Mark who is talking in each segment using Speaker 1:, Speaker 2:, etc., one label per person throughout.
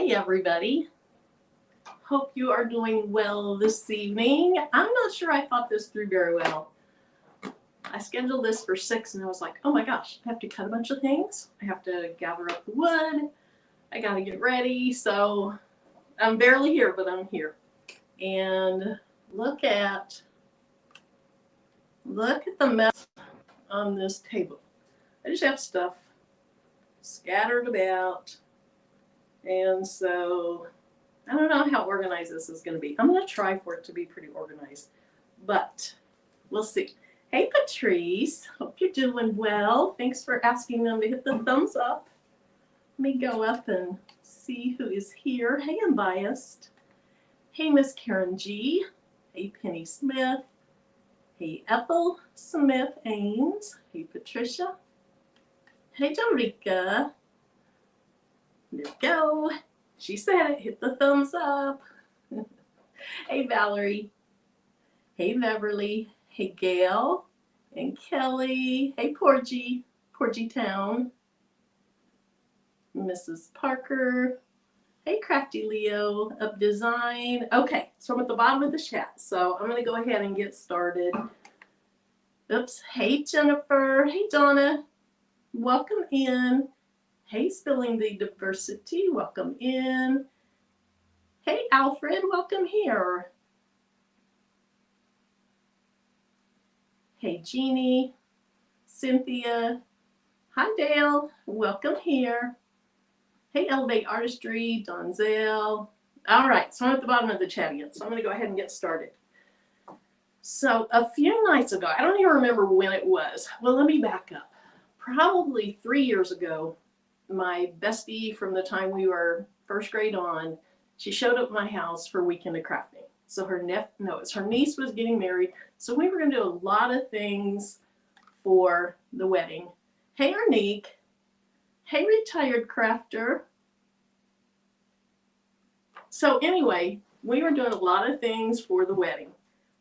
Speaker 1: Hey everybody, hope you are doing well this evening. I'm not sure I thought this through very well. I scheduled this for 6 and I was like, oh my gosh, I have to cut a bunch of things. I have to gather up the wood. I gotta get ready. So I'm barely here, but I'm here. And look at the mess on this table. I just have stuff scattered about. And so I don't know how organized this is going to be. I'm going to try for it to be pretty organized, but we'll see. Hey, Patrice. Hope you're doing well. Thanks for asking them to hit the thumbs up. Let me go up and see who is here. Hey, Unbiased. Hey, Miss Karen G. Hey, Penny Smith. Hey, Ethel Smith Ames. Hey, Patricia. Hey, Dorica. There we go. She said it. Hit the thumbs up. Hey, Valerie. Hey, Beverly. Hey, Gail. And Kelly. Hey, Porgy Town. Mrs. Parker. Hey, Crafty Leo of Design. Okay, so I'm at the bottom of the chat, so I'm going to go ahead and get started. Oops. Hey, Jennifer. Hey, Donna. Welcome in. Hey, Spilling the Diversity, welcome in. Hey, Alfred, welcome here. Hey, Jeannie, Cynthia. Hi, Dale, welcome here. Hey, Elevate Artistry, Donzel. All right, so I'm at the bottom of the chat again, so I'm going to go ahead and get started. So a few nights ago, I don't even remember when it was. Well, let me back up. Probably 3 years ago, my bestie from the time we were first grade on, she showed up at my house for Weekend of Crafting. So her niece was getting married. So we were going to do a lot of things for the wedding. Hey, Arnique. Hey, Retired Crafter. So anyway, we were doing a lot of things for the wedding.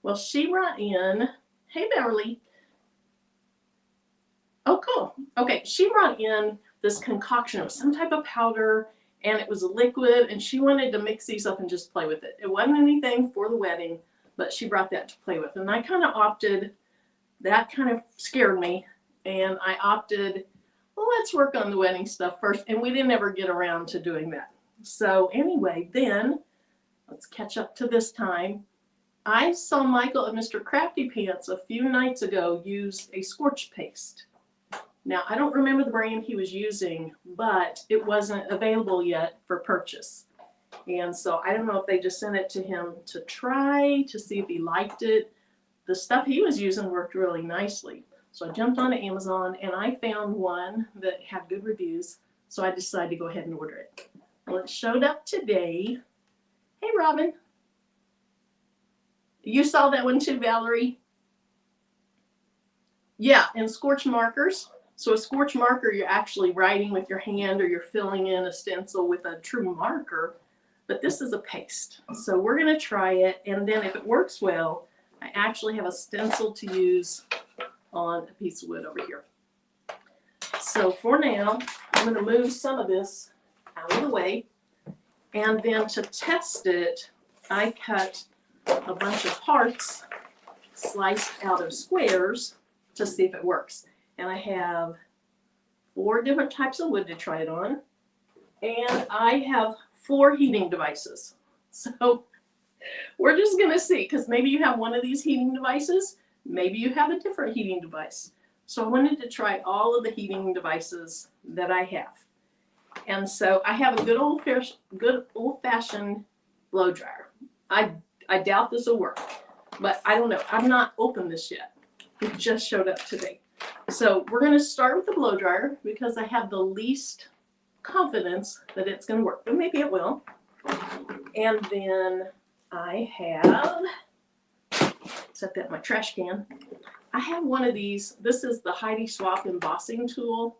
Speaker 1: Well, she brought in, hey, Beverly. Oh, cool. Okay, she brought in this concoction. It was some type of powder and it was a liquid, and she wanted to mix these up and just play with it. It wasn't anything for the wedding, but she brought that to play with. And I kind of opted, that kind of scared me. And I opted, well, let's work on the wedding stuff first. And we didn't ever get around to doing that. So anyway, then let's catch up to this time. I saw Michael of Mr. Crafty Pants a few nights ago use a Scorch paste. Now, I don't remember the brand he was using, but it wasn't available yet for purchase. And so I don't know if they just sent it to him to try to see if he liked it. The stuff he was using worked really nicely. So I jumped onto Amazon and I found one that had good reviews. So I decided to go ahead and order it. Well, it showed up today. Hey, Robin. You saw that one too, Valerie? Yeah, and Scorch markers. So a Scorch marker, you're actually writing with your hand or you're filling in a stencil with a true marker, but this is a paste. So we're going to try it, and then if it works well, I actually have a stencil to use on a piece of wood over here. So for now, I'm going to move some of this out of the way, and then to test it, I cut a bunch of parts sliced out of squares to see if it works. And I have 4 different types of wood to try it on. And I have 4 heating devices. So we're just going to see, because maybe you have one of these heating devices. Maybe you have a different heating device. So I wanted to try all of the heating devices that I have. And so I have a good old-fashioned blow dryer. I doubt this will work, but I don't know. I've not opened this yet. It just showed up today. So we're going to start with the blow dryer because I have the least confidence that it's going to work, but maybe it will. And then I have, set that in my trash can. I have one of these. This is the Heidi Swapp embossing tool.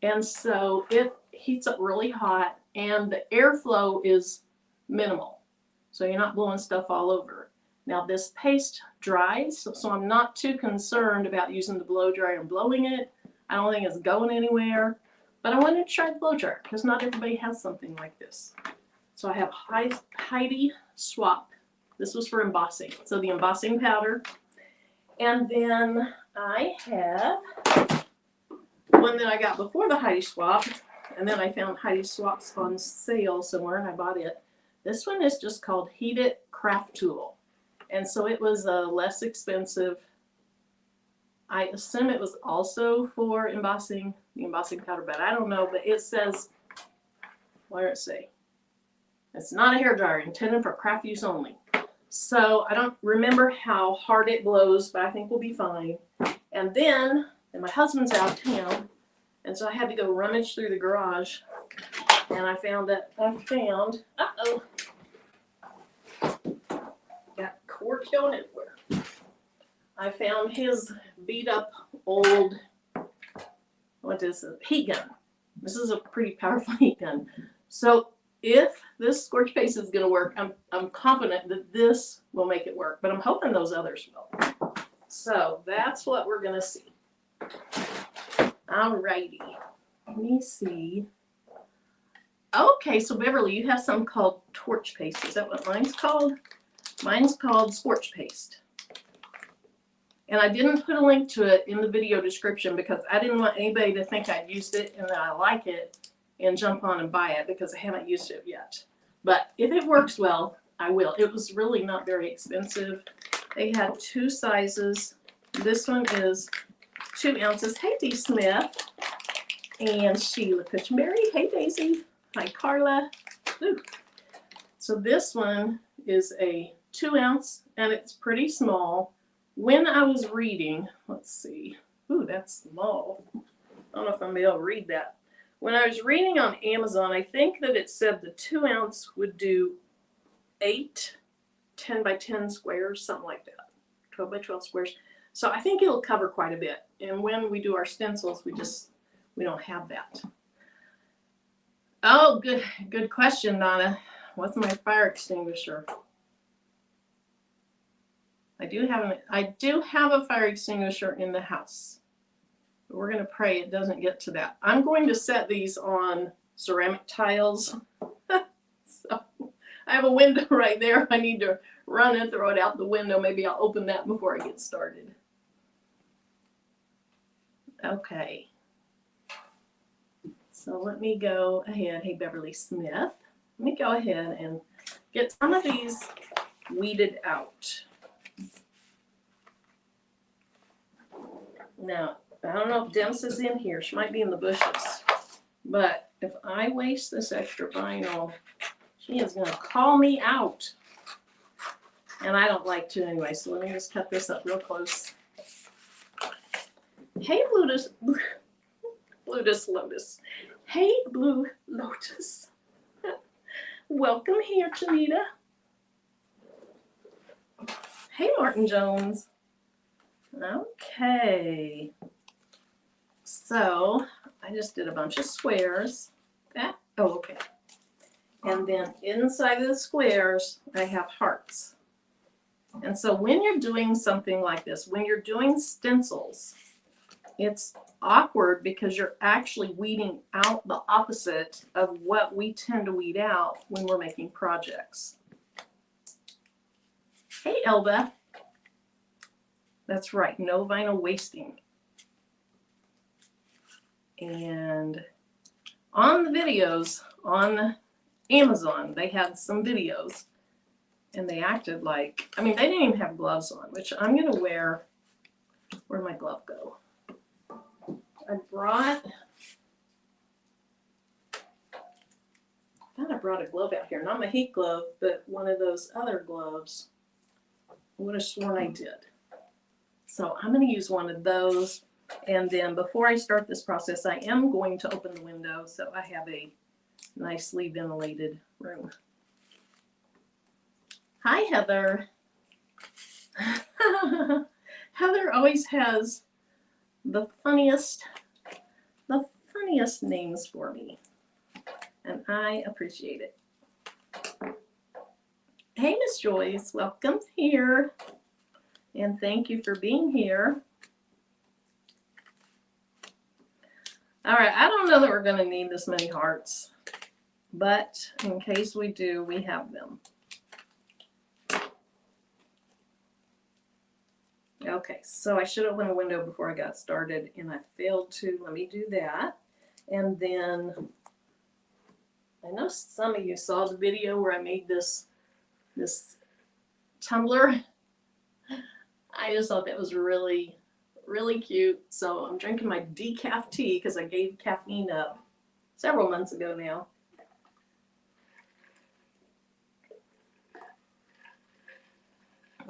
Speaker 1: And so it heats up really hot and the airflow is minimal. So you're not blowing stuff all over. Now this paste dries, so I'm not too concerned about using the blow dryer and blowing it. I don't think it's going anywhere, but I wanted to try the blow dryer because not everybody has something like this. So I have Heidi Swap. This was for embossing. So the embossing powder. And then I have one that I got before the Heidi Swap. And then I found Heidi Swaps on sale somewhere and I bought it. This one is just called Heated Craft Tool. And so it was less expensive. I assume it was also for embossing, the embossing powder, but I don't know. But it says, what does it say? It's not a hairdryer, intended for craft use only. So I don't remember how hard it blows, but I think we'll be fine. And then my husband's out of town, and so I had to go rummage through the garage, and I found, uh-oh, got cork going everywhere. I found his beat up old, what is it, heat gun. This is a pretty powerful heat gun. So if this Scorch paste is going to work, I'm confident that this will make it work, but I'm hoping those others will. So that's what we're going to see. Alrighty. Let me see. Okay, so Beverly, you have something called torch paste. Is that what mine's called? Mine's called Scorch paste. And I didn't put a link to it in the video description because I didn't want anybody to think I'd used it and that I like it and jump on and buy it because I haven't used it yet. But if it works well, I will. It was really not very expensive. They had 2 sizes. This one is 2 ounces. Hey, Dee Smith. And Sheila Cushionberry. Hey, Daisy. Hi, Carla. Ooh. So this one is a 2 ounce and it's pretty small. When I was reading, let's see. Ooh, that's small. I don't know if I'm going to be able to read that. When I was reading on Amazon, I think that it said the 2 ounce would do 8 10 by 10 squares, something like that. 12 by 12 squares. So I think it'll cover quite a bit. And when we do our stencils, we don't have that. Oh, good question, Donna. What's my fire extinguisher? I do have a fire extinguisher in the house. But we're going to pray it doesn't get to that. I'm going to set these on ceramic tiles. So I have a window right there. I need to run and throw it out the window. Maybe I'll open that before I get started. Okay. So let me go ahead. Hey, Beverly Smith. Let me go ahead and get some of these weeded out. Now, I don't know if Dennis is in here. She might be in the bushes. But if I waste this extra vinyl, she is going to call me out. And I don't like to anyway, so let me just cut this up real close. Hey, Lotus. Hey, Blue Lotus. Welcome here, Janita. Hey, Martin Jones. Okay. So I just did a bunch of squares. Oh, okay. And then inside of the squares, I have hearts. And so when you're doing something like this, when you're doing stencils, it's awkward because you're actually weeding out the opposite of what we tend to weed out when we're making projects. Hey, Elba. That's right, no vinyl wasting. And on the videos on Amazon, they had some videos and they acted like, I mean, they didn't even have gloves on, which I'm going to wear. Where'd my glove go? I thought I brought a glove out here. Not my heat glove, but one of those other gloves. I would have sworn I did. So I'm going to use one of those. And then before I start this process, I am going to open the window so I have a nicely ventilated room. Hi, Heather. Heather always has the funniest names for me, and I appreciate it. Hey, Miss Joyce, welcome here, and thank you for being here. All right, I don't know that we're going to need this many hearts. but in case we do, we have them. Okay, so I should open a window before I got started, and I failed to. Let me do that. And then I know some of you saw the video where I made this tumbler. I just thought that was really, really cute. So I'm drinking my decaf tea because I gave caffeine up several months ago now.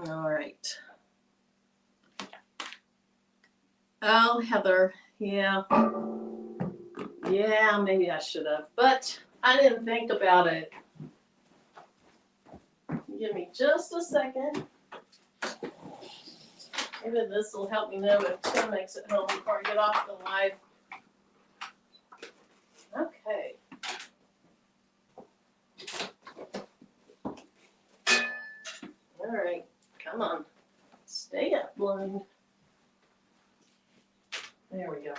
Speaker 1: All right. Oh, Heather, yeah. Yeah, maybe I should have, but I didn't think about it. Give me just a second. Maybe this will help me know if Tim makes it home before I get off the live. Okay. All right, come on. Stay up, balloon. There we go.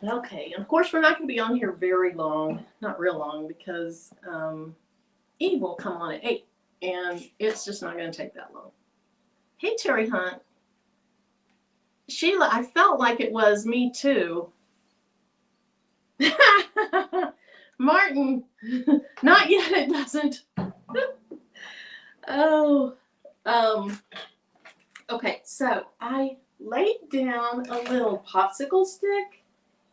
Speaker 1: Okay, and of course we're not going to be on here very long, not real long, because Eve will come on at 8, and it's just not going to take that long. Hey, Terry Hunt. Sheila, I felt like it was me too. Martin, not yet, it doesn't. Oh, okay, so I laid down a little popsicle stick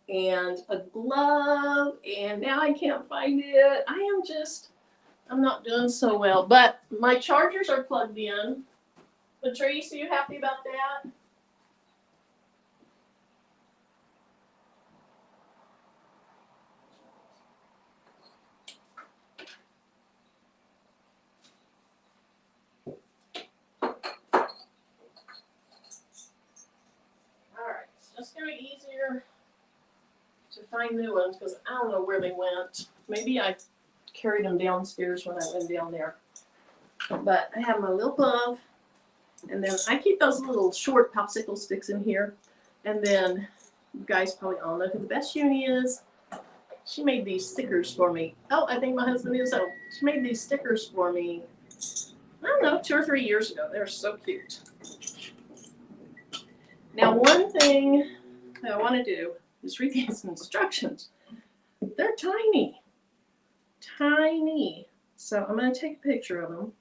Speaker 1: and a glove, and now I can't find it. I'm not doing so well, but my chargers are plugged in. Patrice, are you happy about that? Alright, it's just going to be easier to find new ones because I don't know where they went. Maybe I carried them downstairs when I went down there. But I have my little glove, and then I keep those little short popsicle sticks in here. And then you guys probably all know who the best uni is. She made these stickers for me. Oh, I think my husband is home. She made these stickers for me, I don't know, 2 or 3 years ago. They're so cute. Now, one thing that I want to do is read these instructions. They're tiny. Tiny. So I'm going to take a picture of them.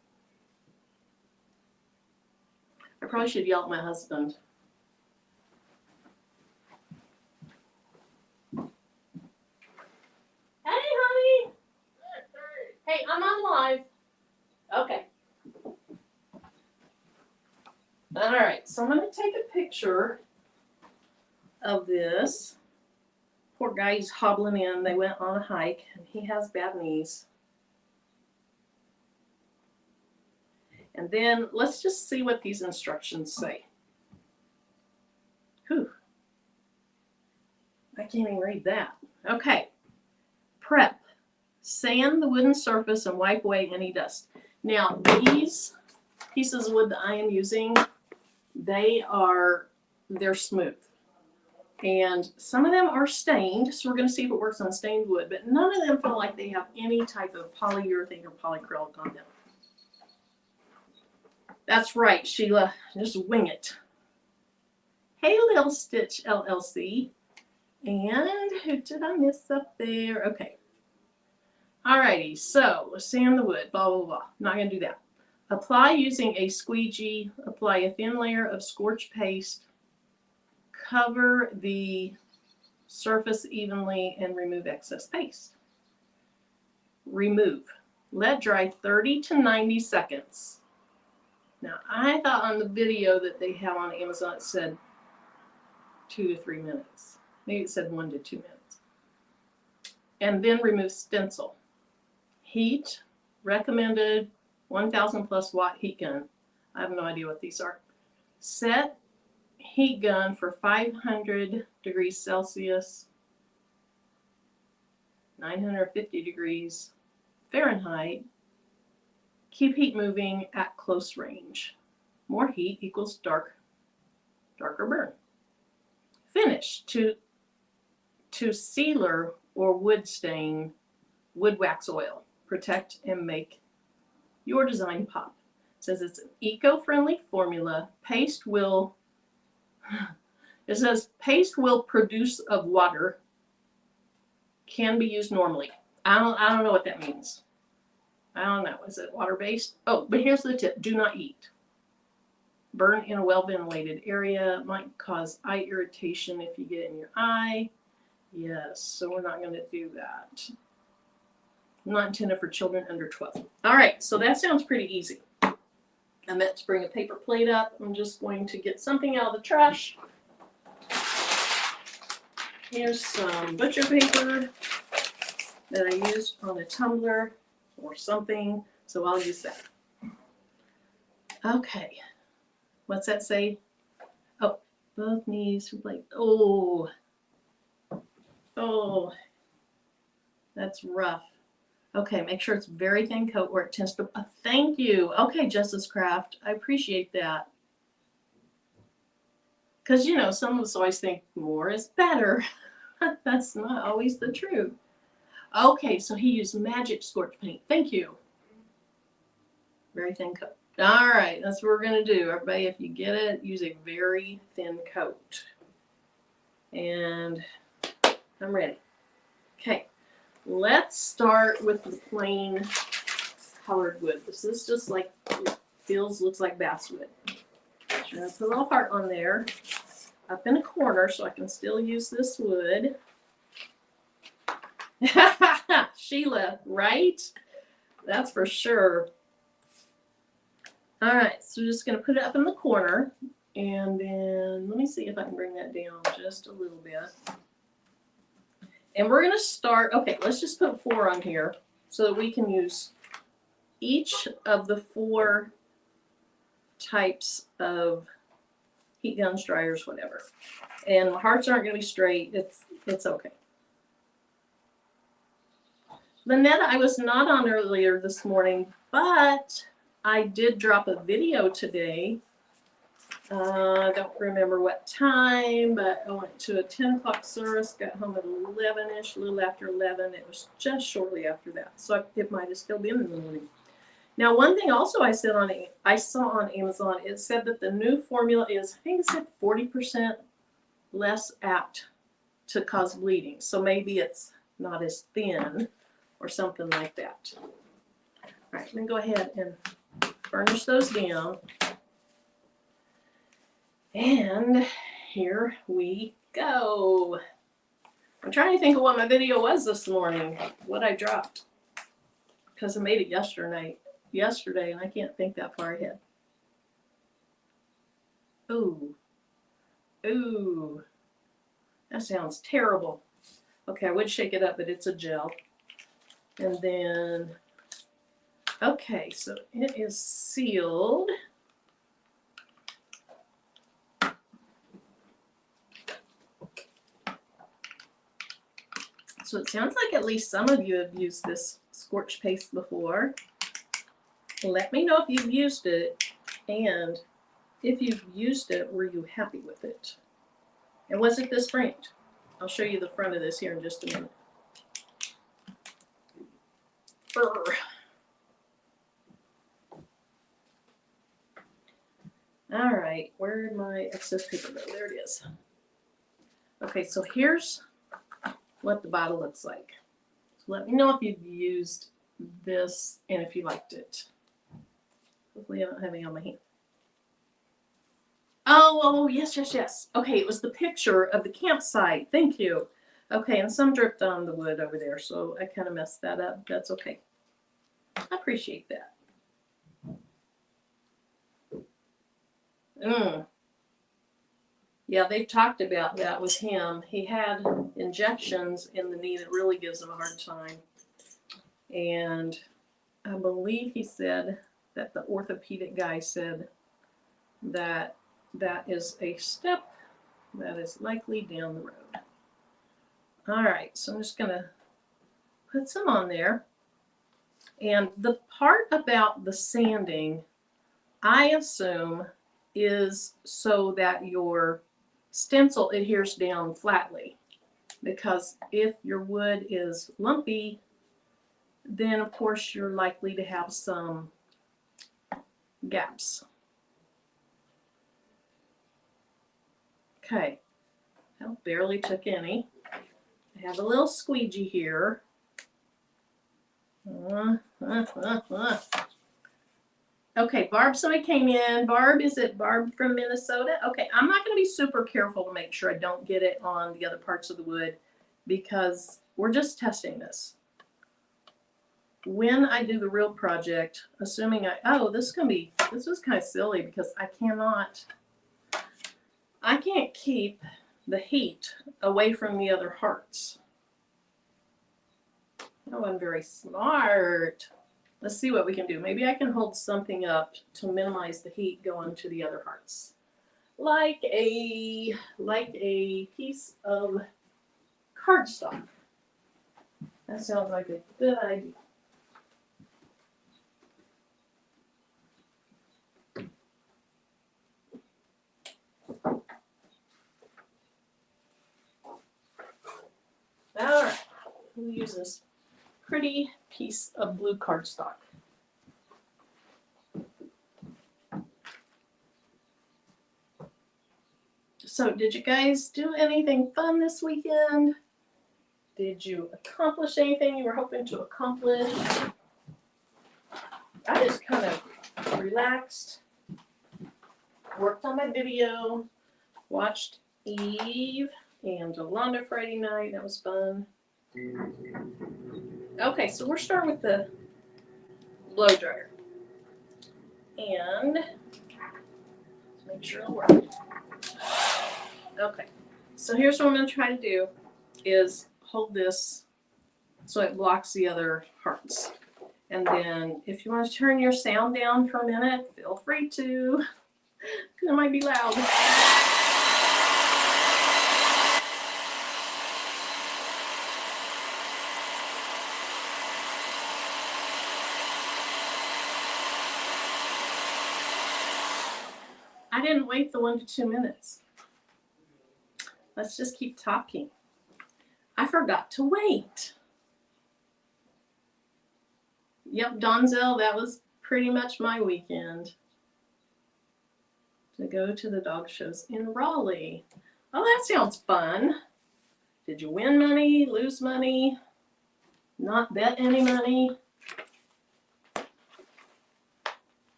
Speaker 1: I probably should yell at my husband. Hey, honey. Hey, I'm on live. Okay. All right, so I'm going to take a picture of this. Poor guy, he's hobbling in. They went on a hike, and he has bad knees. And then let's just see what these instructions say. Whew. I can't even read that. Okay. Prep. Sand the wooden surface and wipe away any dust. Now, these pieces of wood that I am using, they're smooth. And some of them are stained, so we're going to see if it works on stained wood, but none of them feel like they have any type of polyurethane or polyacrylic on them. That's right, Sheila. Just wing it. Hey, Lil Stitch LLC. And who did I miss up there? Okay. Alrighty, so sand the wood, blah, blah, blah. Not going to do that. Apply using a squeegee. Apply a thin layer of Scorch paste. Cover the surface evenly and remove excess paste. Remove. Let dry 30 to 90 seconds. Now, I thought on the video that they have on Amazon it said 2 to 3 minutes. Maybe it said 1 to 2 minutes. And then remove stencil. Heat, recommended 1,000 plus watt heat gun. I have no idea what these are. Set heat gun for 500 degrees Celsius, 950 degrees Fahrenheit. Keep heat moving at close range. More heat equals darker burn. Finish. To sealer or wood stain, wood wax oil. Protect and make your design pop. It says it's an eco-friendly formula. Paste will produce of water, can be used normally. I don't know what that means. I don't know. Is it water-based? Oh, but here's the tip. Do not eat. Burn in a well-ventilated area. Might cause eye irritation if you get it in your eye. Yes, so we're not going to do that. Not intended for children under 12. All right, so that sounds pretty easy. I meant to bring a paper plate up. I'm just going to get something out of the trash. Here's some butcher paper that I used on a tumbler or something, so I'll use that. Okay, what's that say? Oh, both knees like, oh, that's rough. Okay, make sure it's very thin coat or it tends to, thank you. Okay, Justice Craft, I appreciate that. Because, you know, some of us always think more is better. That's not always the truth. Okay, so he used magic scorch paint. Thank you. Very thin coat. All right, that's what we're going to do. Everybody, if you get it, use a very thin coat. And I'm ready. Okay, let's start with the plain colored wood. This is just like, it looks like basswood. So I'm going to put a little heart on there, up in a corner so I can still use this wood. Sheila, right? That's for sure. All right, so just going to put it up in the corner, and then let me see if I can bring that down just a little bit. And we're going to start, okay, let's just put 4 on here so that we can use each of the 4 types of heat guns, dryers, whatever. And the hearts aren't going to be straight. It's okay. Lynetta, I was not on earlier this morning, but I did drop a video today. I don't remember what time, but I went to a 10 o'clock service, got home at 11-ish, a little after 11. It was just shortly after that, so it might have still been in the morning. Now, one thing also I saw on Amazon, it said that the new formula is, I think it said 40% less apt to cause bleeding. So maybe it's not as thin or something like that. All right, let me go ahead and burnish those down. And here we go. I'm trying to think of what my video was this morning, what I dropped, because I made it yesterday, and I can't think that far ahead. Ooh, that sounds terrible. Okay, I would shake it up, but it's a gel. And then, okay, so it is sealed. So it sounds like at least some of you have used this Scorch paste before. Let me know if you've used it, and if you've used it, were you happy with it? And was it this brand? I'll show you the front of this here in just a minute. All right, where did my excess paper go? There it is. Okay, so here's what the bottle looks like. So let me know if you've used this and if you liked it. Hopefully I don't have any on my hand. Oh, yes. Okay, it was the picture of the campsite. Thank you. Okay, and some dripped on the wood over there, so I kind of messed that up. That's okay. I appreciate that. Yeah, they've talked about that with him. He had injections in the knee that really gives him a hard time. And I believe he said that the orthopedic guy said that that is a step that is likely down the road. All right, so I'm just going to put some on there. And the part about the sanding, I assume, is so that your stencil adheres down flatly. because if your wood is lumpy, then of course you're likely to have some gaps. Okay, that barely took any. I have a little squeegee here. Okay, Barb, somebody came in. Barb, is it Barb from Minnesota? Okay, I'm not going to be super careful to make sure I don't get it on the other parts of the wood because we're just testing this. When I do the real project, assuming this was kind of silly because I can't keep the heat away from the other hearts. That wasn't very smart. Let's see what we can do. Maybe I can hold something up to minimize the heat going to the other hearts. Like a piece of cardstock. That sounds like a good idea. All right, we'll use this pretty piece of blue cardstock. So, did you guys do anything fun this weekend? Did you accomplish anything you were hoping to accomplish? I just kind of relaxed, worked on my video, watched Eve and Yolanda Friday night. That was fun. Okay, so we're starting with the blow dryer. And let's make sure it'll work. Okay, so here's what I'm going to try to do is hold this so it blocks the other hearts. And then if you want to turn your sound down for a minute, feel free to, because it might be loud. I didn't wait the 1 to 2 minutes. Let's just keep talking. I forgot to wait. Yep, Donzel, that was pretty much my weekend. To go to the dog shows in Raleigh. Oh, that sounds fun. Did you win money, lose money, not bet any money?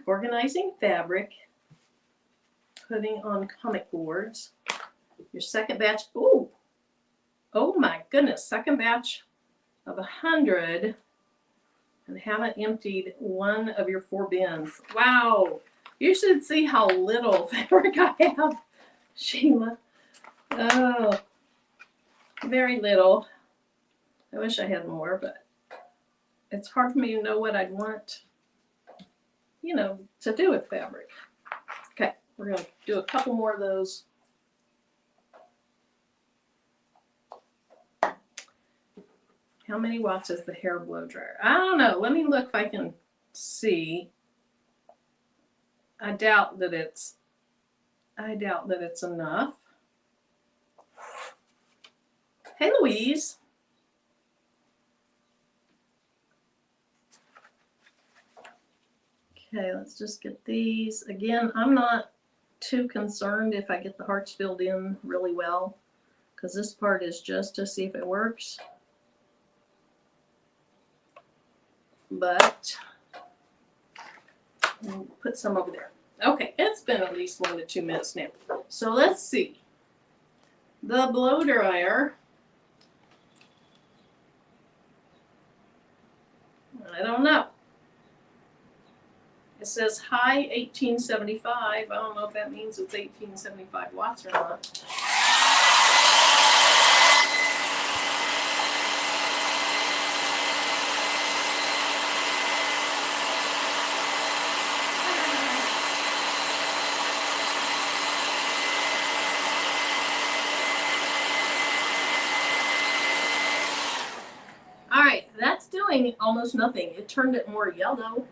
Speaker 1: Organizing fabric, putting on comic boards. Your second batch, oh my goodness, second batch of 100 and haven't emptied one of your 4 bins. Wow, you should see how little fabric I have, Sheila. Oh, very little. I wish I had more, but it's hard for me to know what I'd want, to do with fabric. Okay, we're going to do a couple more of those. How many watts is the hair blow dryer? I don't know. Let me look if I can see. I doubt that it's enough. Hey, Louise. Okay, let's just get these. Again, I'm not too concerned if I get the hearts filled in really well, because this part is just to see if it works. But we'll put some over there. Okay, it's been at least 1 to 2 minutes now. So let's see. The blow dryer. I don't know. It says high 1875. I don't know if that means it's 1875 watts or not. All right, that's doing almost nothing. It turned it more yellow.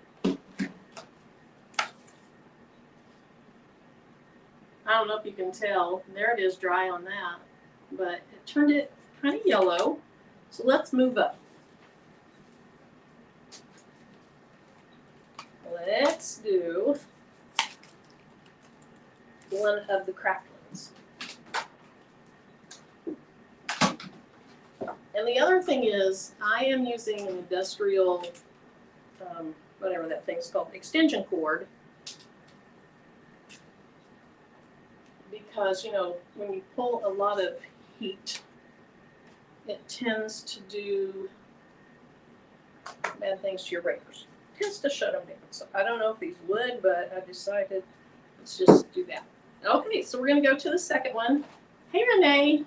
Speaker 1: I don't know if you can tell. There it is, dry on that. but it turned it kind of yellow. So let's move up. Let's do one of the cracked ones. And the other thing is, I am using an industrial, whatever that thing's called, extension cord. Because, you know, when you pull a lot of heat, it tends to do bad things to your breakers. It tends to shut them down. So I don't know if these would, but I decided let's just do that. Okay, so we're going to go to the second one. Hey, Renee.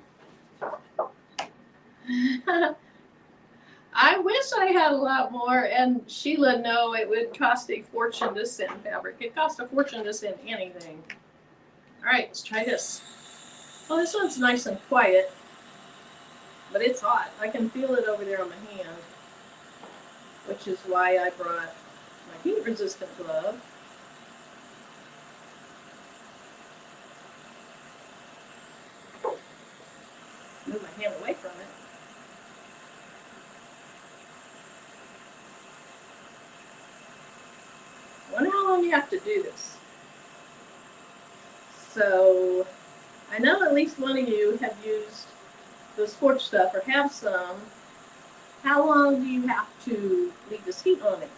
Speaker 1: I wish I had a lot more, and Sheila, no, it would cost a fortune to send fabric. It costs a fortune to send anything. All right, let's try this. Oh, this one's nice and quiet, but it's hot. I can feel it over there on my hand, which is why I brought my heat-resistant glove. Move my hand away from it. I wonder how long you have to do this. So, I know at least one of you have used the Scorch stuff or have some. How long do you have to leave this heat on it?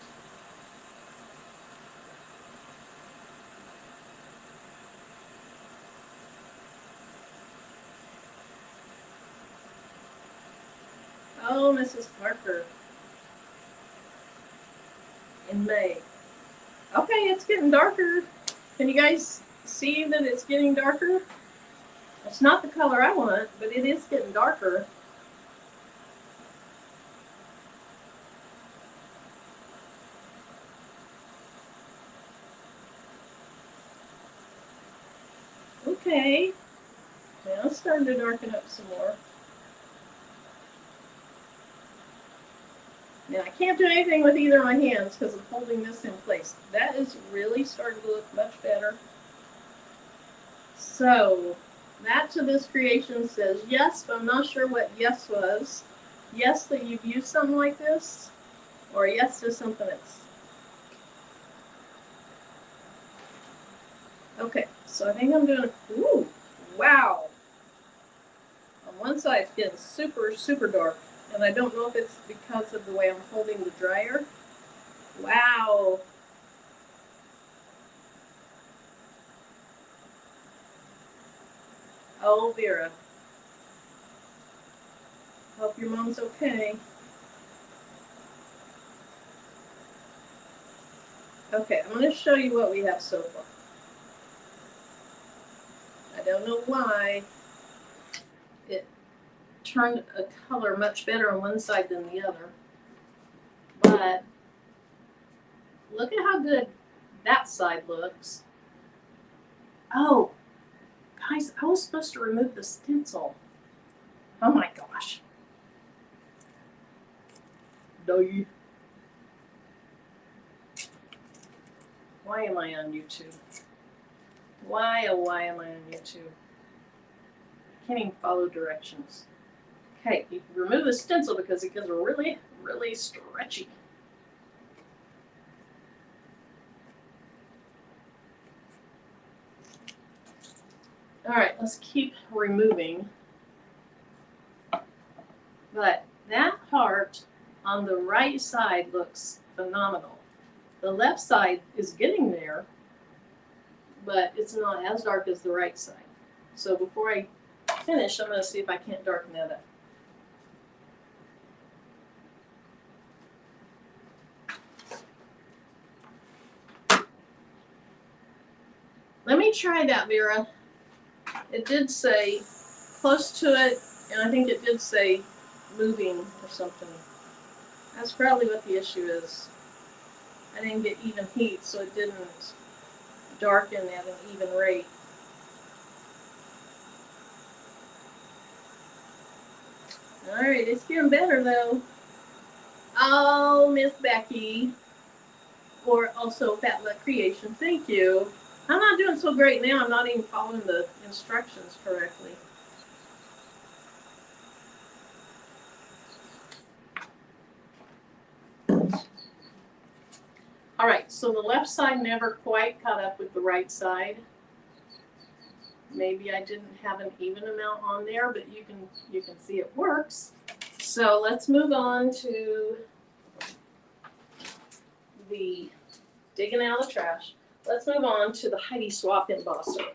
Speaker 1: Oh, Mrs. Parker. In May. Okay, it's getting darker. Can you guys see that it's getting darker? It's not the color I want, but it is getting darker. Okay. Now it's starting to darken up some more. Now I can't do anything with either of my hands because I'm holding this in place. That is really starting to look much better. So, that to this creation says yes, but I'm not sure what yes was. Yes that you've used something like this, or yes to something else. Okay, so I think I'm doing, ooh, wow. On one side it's getting super, super dark, and I don't know if it's because of the way I'm holding the dryer. Wow. Oh, Vera. Hope your mom's okay. Okay, I'm going to show you what we have so far. I don't know why it turned a color much better on one side than the other, but look at how good that side looks. Oh, guys, I was supposed to remove the stencil. Oh my gosh. No. Why am I on YouTube? Why, oh why am I on YouTube? I can't even follow directions. Okay, you can remove the stencil because it gets really, really stretchy. All right, let's keep removing. But that heart on the right side looks phenomenal. The left side is getting there, but it's not as dark as the right side. So before I finish, I'm going to see if I can't darken that up. Let me try that, Vera. It did say close to it, and I think it did say moving or something. That's probably what the issue is. I didn't get even heat, so it didn't darken at an even rate. Alright, it's getting better though. Oh, Miss Becky. Or also Fat Luck Creation, thank you. I'm not doing so great now, I'm not even following the instructions correctly. All right, so the left side never quite caught up with the right side. Maybe I didn't have an even amount on there, but you can see it works. So let's move on to the digging out of the trash. Let's move on to the Heidi Swapp embosser.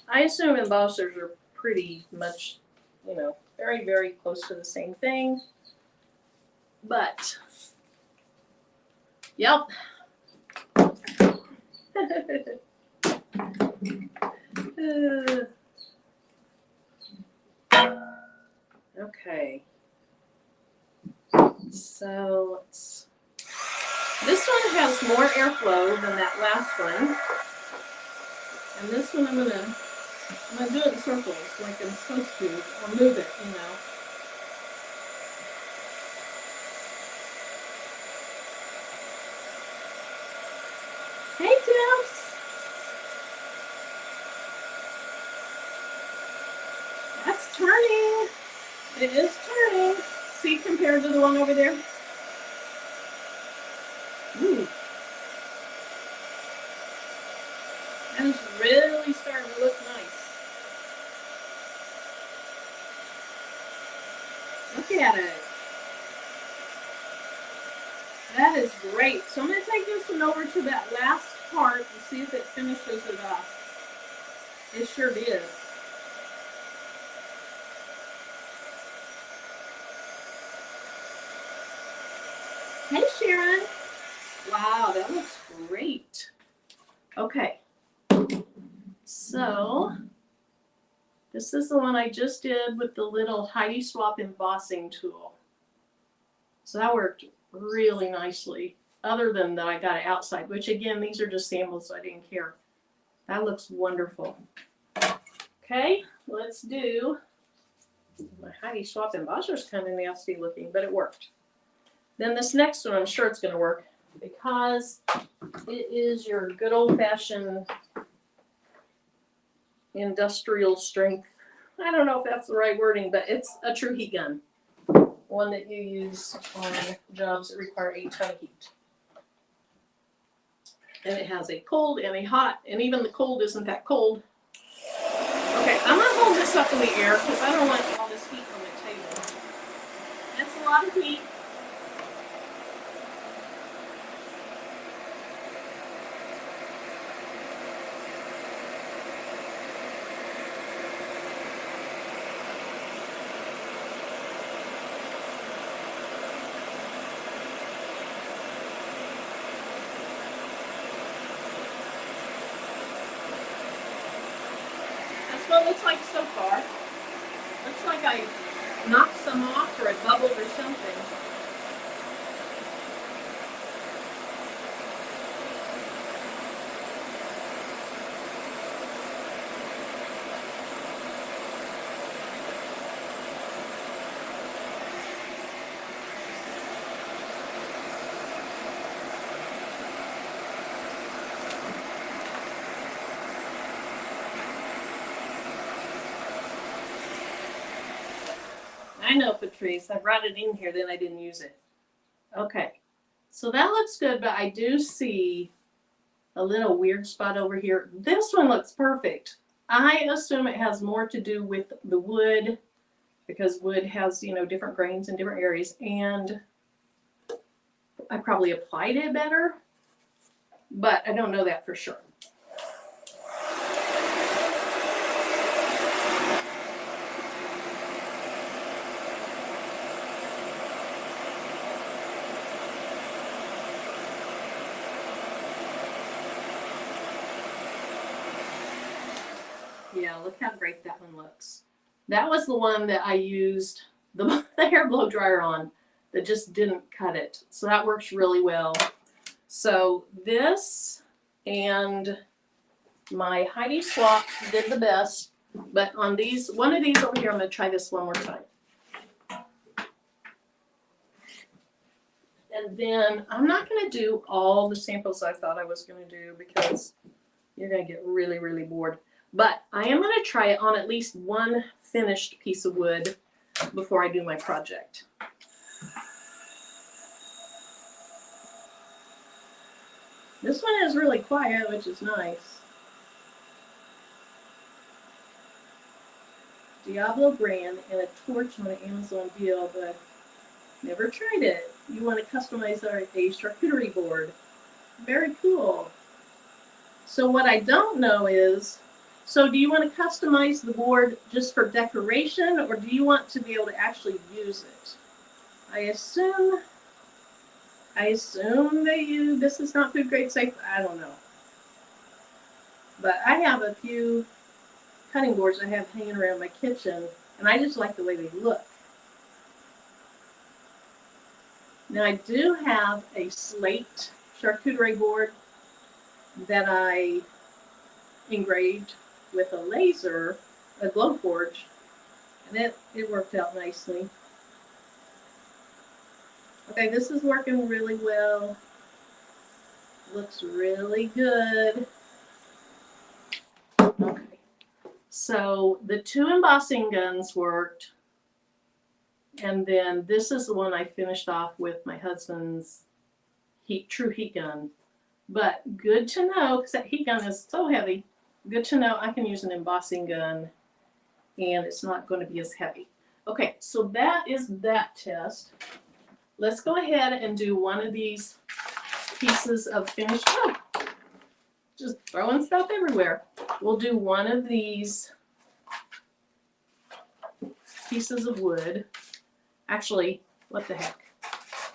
Speaker 1: I assume embossers are pretty much, you know, very, very close to the same thing. But, yep. Okay. So this one has more airflow than that last one. And this one I'm gonna do it in circles like I'm supposed to, or move it, you know. Hey, Tips! That's turning. It is turning. See, compared to the one over there? Ooh. That is really starting to look nice. Look at it. That is great. So I'm going to take this one over to that last part and see if it finishes it off. It sure did. Hey, Sharon. Wow, that looks great. Okay. So this is the one I just did with the little Heidi Swapp embossing tool. So that worked really nicely, other than that I got it outside, which again, these are just samples, so I didn't care. That looks wonderful. Okay, let's do, my Heidi Swapp embosser is kind of nasty looking, but it worked. Then this next one, I'm sure it's going to work because it is your good old-fashioned industrial strength. I don't know if that's the right wording, but it's a true heat gun. One that you use on jobs that require a ton of heat. And it has a cold and a hot, and even the cold isn't that cold. Okay, I'm going to hold this up in the air because I don't want all this heat on the table. That's a lot of heat. What it looks like so far. Looks like I knocked some off or it bubbled or something. I know, Patrice. I brought it in here, then I didn't use it. Okay. So that looks good, but I do see a little weird spot over here. This one looks perfect. I assume it has more to do with the wood because wood has, you know, different grains in different areas, and I probably applied it better, but I don't know that for sure. Yeah, look how great that one looks. That was the one that I used the hair blow dryer on that just didn't cut it. So that works really well. So this and my Heidi Swapp did the best. But on these, one of these over here, I'm going to try this one more time. And then I'm not going to do all the samples I thought I was going to do because you're going to get really, really bored. But I am going to try it on at least one finished piece of wood before I do my project. This one is really quiet, which is nice. Diablo brand and a torch on an Amazon deal, but I've never tried it. You want to customize a charcuterie board. Very cool. So what I don't know is, so do you want to customize the board just for decoration, or do you want to be able to actually use it? I assume this is not food grade safe. I don't know. But I have a few cutting boards I have hanging around my kitchen, and I just like the way they look. Now I do have a slate charcuterie board that I engraved with a laser, a glow forge, and it worked out nicely. Okay, this is working really well. Looks really good. Okay, so the 2 embossing guns worked, and then this is the one I finished off with my husband's true heat gun. But good to know, because that heat gun is so heavy, good to know I can use an embossing gun and it's not going to be as heavy. Okay, so that is that test. Let's go ahead and do one of these pieces of finished wood. Just throwing stuff everywhere. We'll do one of these pieces of wood. Actually, what the heck?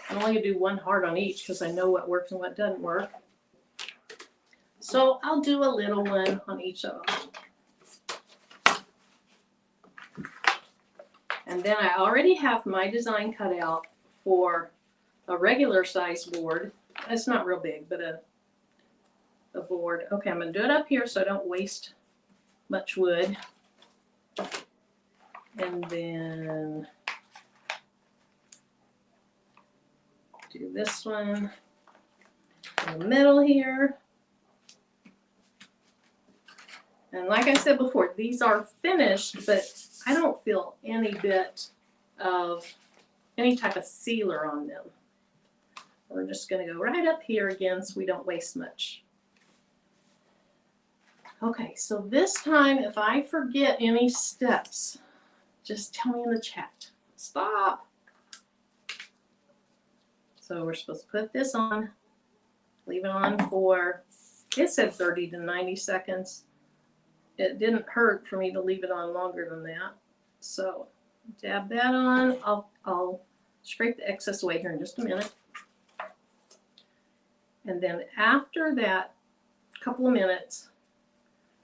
Speaker 1: I'm only going to do one heart on each because I know what works and what doesn't work. So I'll do a little one on each of them. And then I already have my design cut out for a regular size board. It's not real big, but a board. Okay, I'm going to do it up here so I don't waste much wood. And then do this one in the middle here. And like I said before, these are finished, but I don't feel any bit of any type of sealer on them. We're just going to go right up here again so we don't waste much. Okay, so this time if I forget any steps, just tell me in the chat. Stop. So we're supposed to put this on, leave it on for, it said 30 to 90 seconds. It didn't hurt for me to leave it on longer than that. So dab that on. I'll scrape the excess away here in just a minute. And then after that couple of minutes,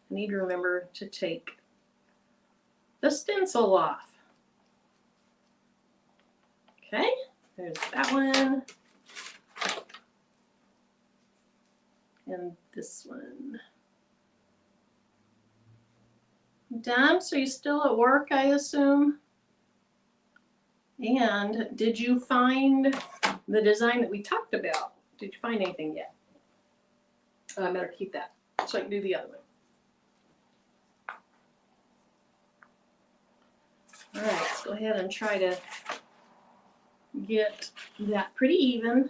Speaker 1: I need to remember to take the stencil off. Okay, there's that one. And this one. Done? So you're still at work, I assume? And did you find the design that we talked about? Did you find anything yet? Oh, I better keep that so I can do the other one. All right, let's go ahead and try to get that pretty even.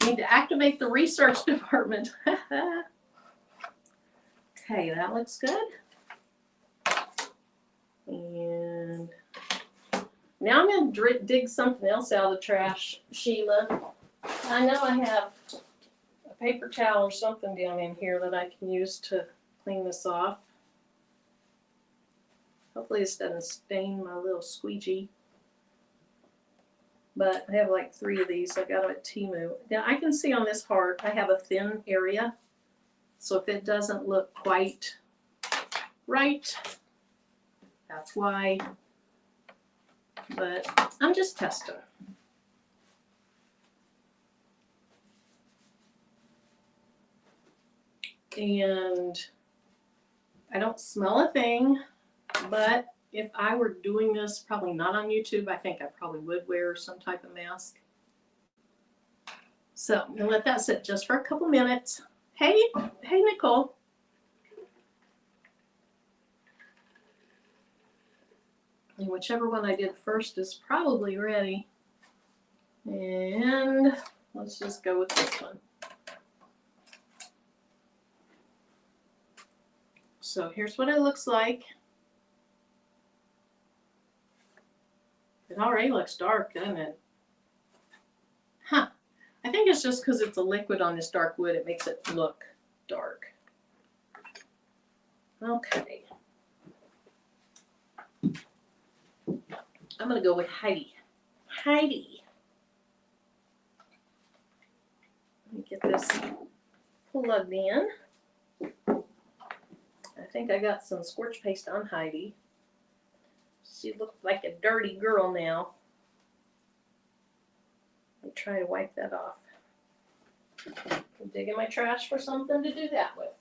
Speaker 1: Need to activate the research department. Okay, that looks good. And now I'm going to dig something else out of the trash, Sheila. I know I have a paper towel or something down in here that I can use to clean this off. Hopefully this doesn't stain my little squeegee. But I have like 3 of these. I got them at Temu. Now I can see on this heart I have a thin area. So if it doesn't look quite right, that's why. But I'm just testing. And I don't smell a thing, but if I were doing this, probably not on YouTube, I think I probably would wear some type of mask. So I'm going to let that sit just for a couple minutes. Hey, Nicole. And whichever one I did first is probably ready. And let's just go with this one. So here's what it looks like. It already looks dark, doesn't it? Huh. I think it's just because it's a liquid on this dark wood, it makes it look dark. Okay. I'm going to go with Heidi. Heidi. Let me get this plugged in. I think I got some Scorch paste on Heidi. She looks like a dirty girl now. Let me try to wipe that off. I'm digging my trash for something to do that with.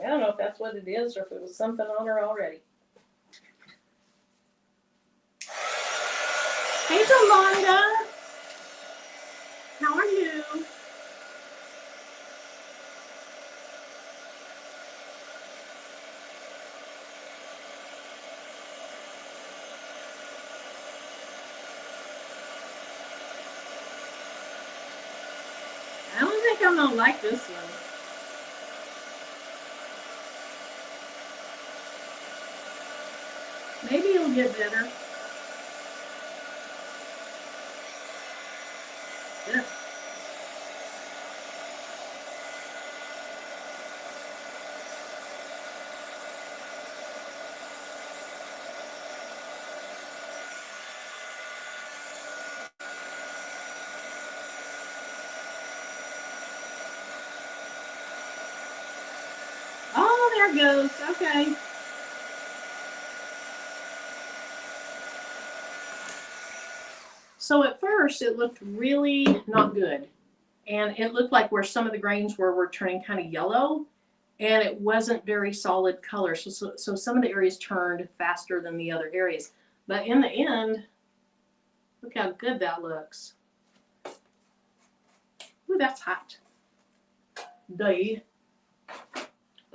Speaker 1: I don't know if that's what it is or if it was something on her already. Hey, Jolanda. How are you? I don't think I'm gonna like this one. Maybe it'll get better. Yeah. Oh, there it goes. Okay. So at first it looked really not good. And it looked like where some of the grains were turning kind of yellow. And it wasn't very solid color. So some of the areas turned faster than the other areas. But in the end, look how good that looks. Ooh, that's hot. Duh.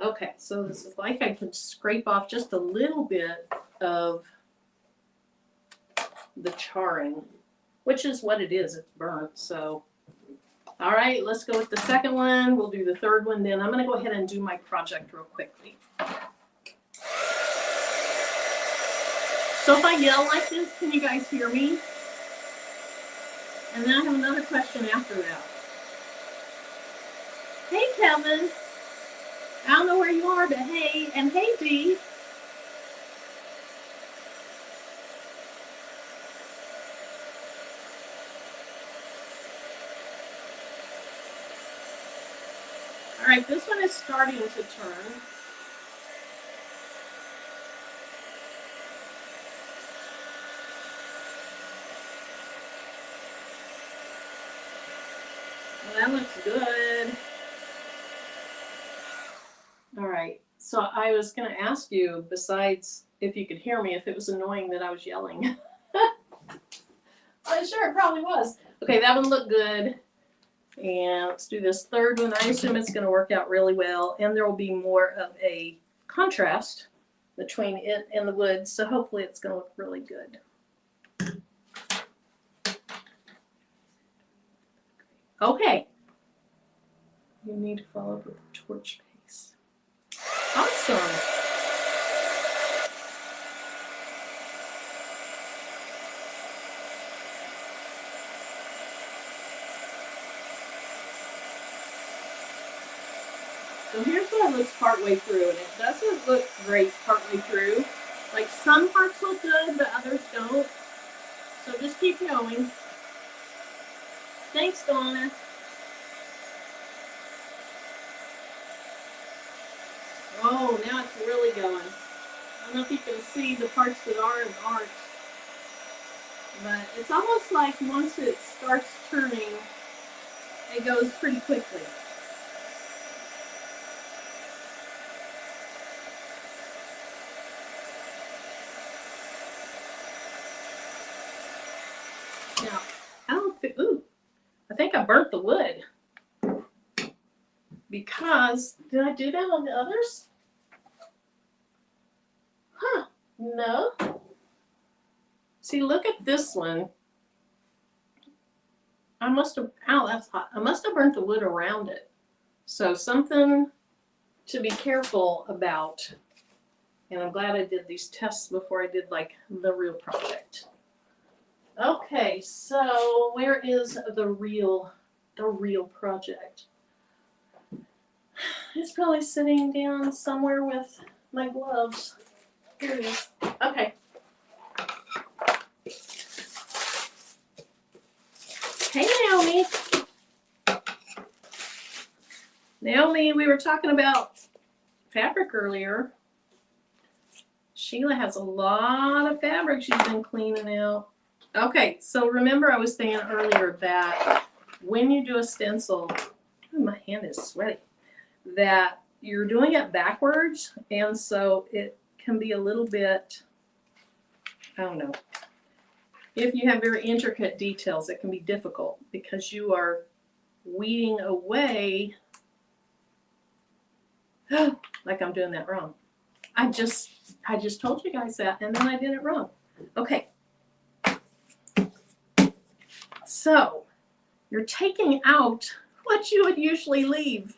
Speaker 1: Okay, so this is like I can scrape off just a little bit of the charring, which is what it is. It's burnt, so. All right, let's go with the second one. We'll do the third one then. I'm going to go ahead and do my project real quickly. So if I yell like this, can you guys hear me? And then I have another question after that. Hey, Kevin. I don't know where you are, but hey. And hey, Dee. All right, this one is starting to turn. Well, that looks good. All right, so I was going to ask you, besides if you could hear me, if it was annoying that I was yelling. I'm sure it probably was. Okay, that one looked good. And let's do this third one. I assume it's going to work out really well. And there will be more of a contrast between it and the wood. So hopefully it's going to look really good. Okay. You need to follow up with the torch paste. Awesome. So here's what it looks partway through, and it doesn't look great partway through. Like some parts look good, but others don't. So just keep going. Thanks, Donna. Oh, now it's really going. I don't know if you can see the parts that are and aren't. But it's almost like once it starts turning, it goes pretty quickly. Now, I don't think, ooh, I think I burnt the wood. Because, did I do that on the others? Huh, no. See, look at this one. I must have, ow, that's hot. I must have burnt the wood around it. So something to be careful about. And I'm glad I did these tests before I did like the real project. Okay, so where is the real project? It's probably sitting down somewhere with my gloves. Here it is. Okay. Hey, Naomi. Naomi, we were talking about fabric earlier. Sheila has a lot of fabric she's been cleaning out. Okay, so remember I was saying earlier that when you do a stencil, oh, my hand is sweaty, that you're doing it backwards, and so it can be a little bit, I don't know, if you have very intricate details, it can be difficult because you are weeding away. Like I'm doing that wrong. I just told you guys that, and then I did it wrong. Okay. So you're taking out what you would usually leave.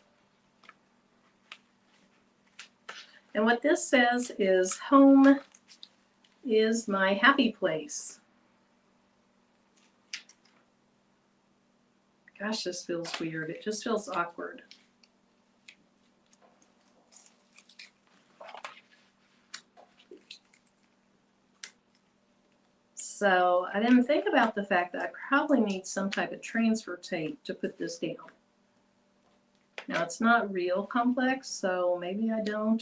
Speaker 1: And what this says is, home is my happy place. Gosh, this feels weird. It just feels awkward. So I didn't think about the fact that I probably need some type of transfer tape to put this down. Now it's not real complex, so maybe I don't,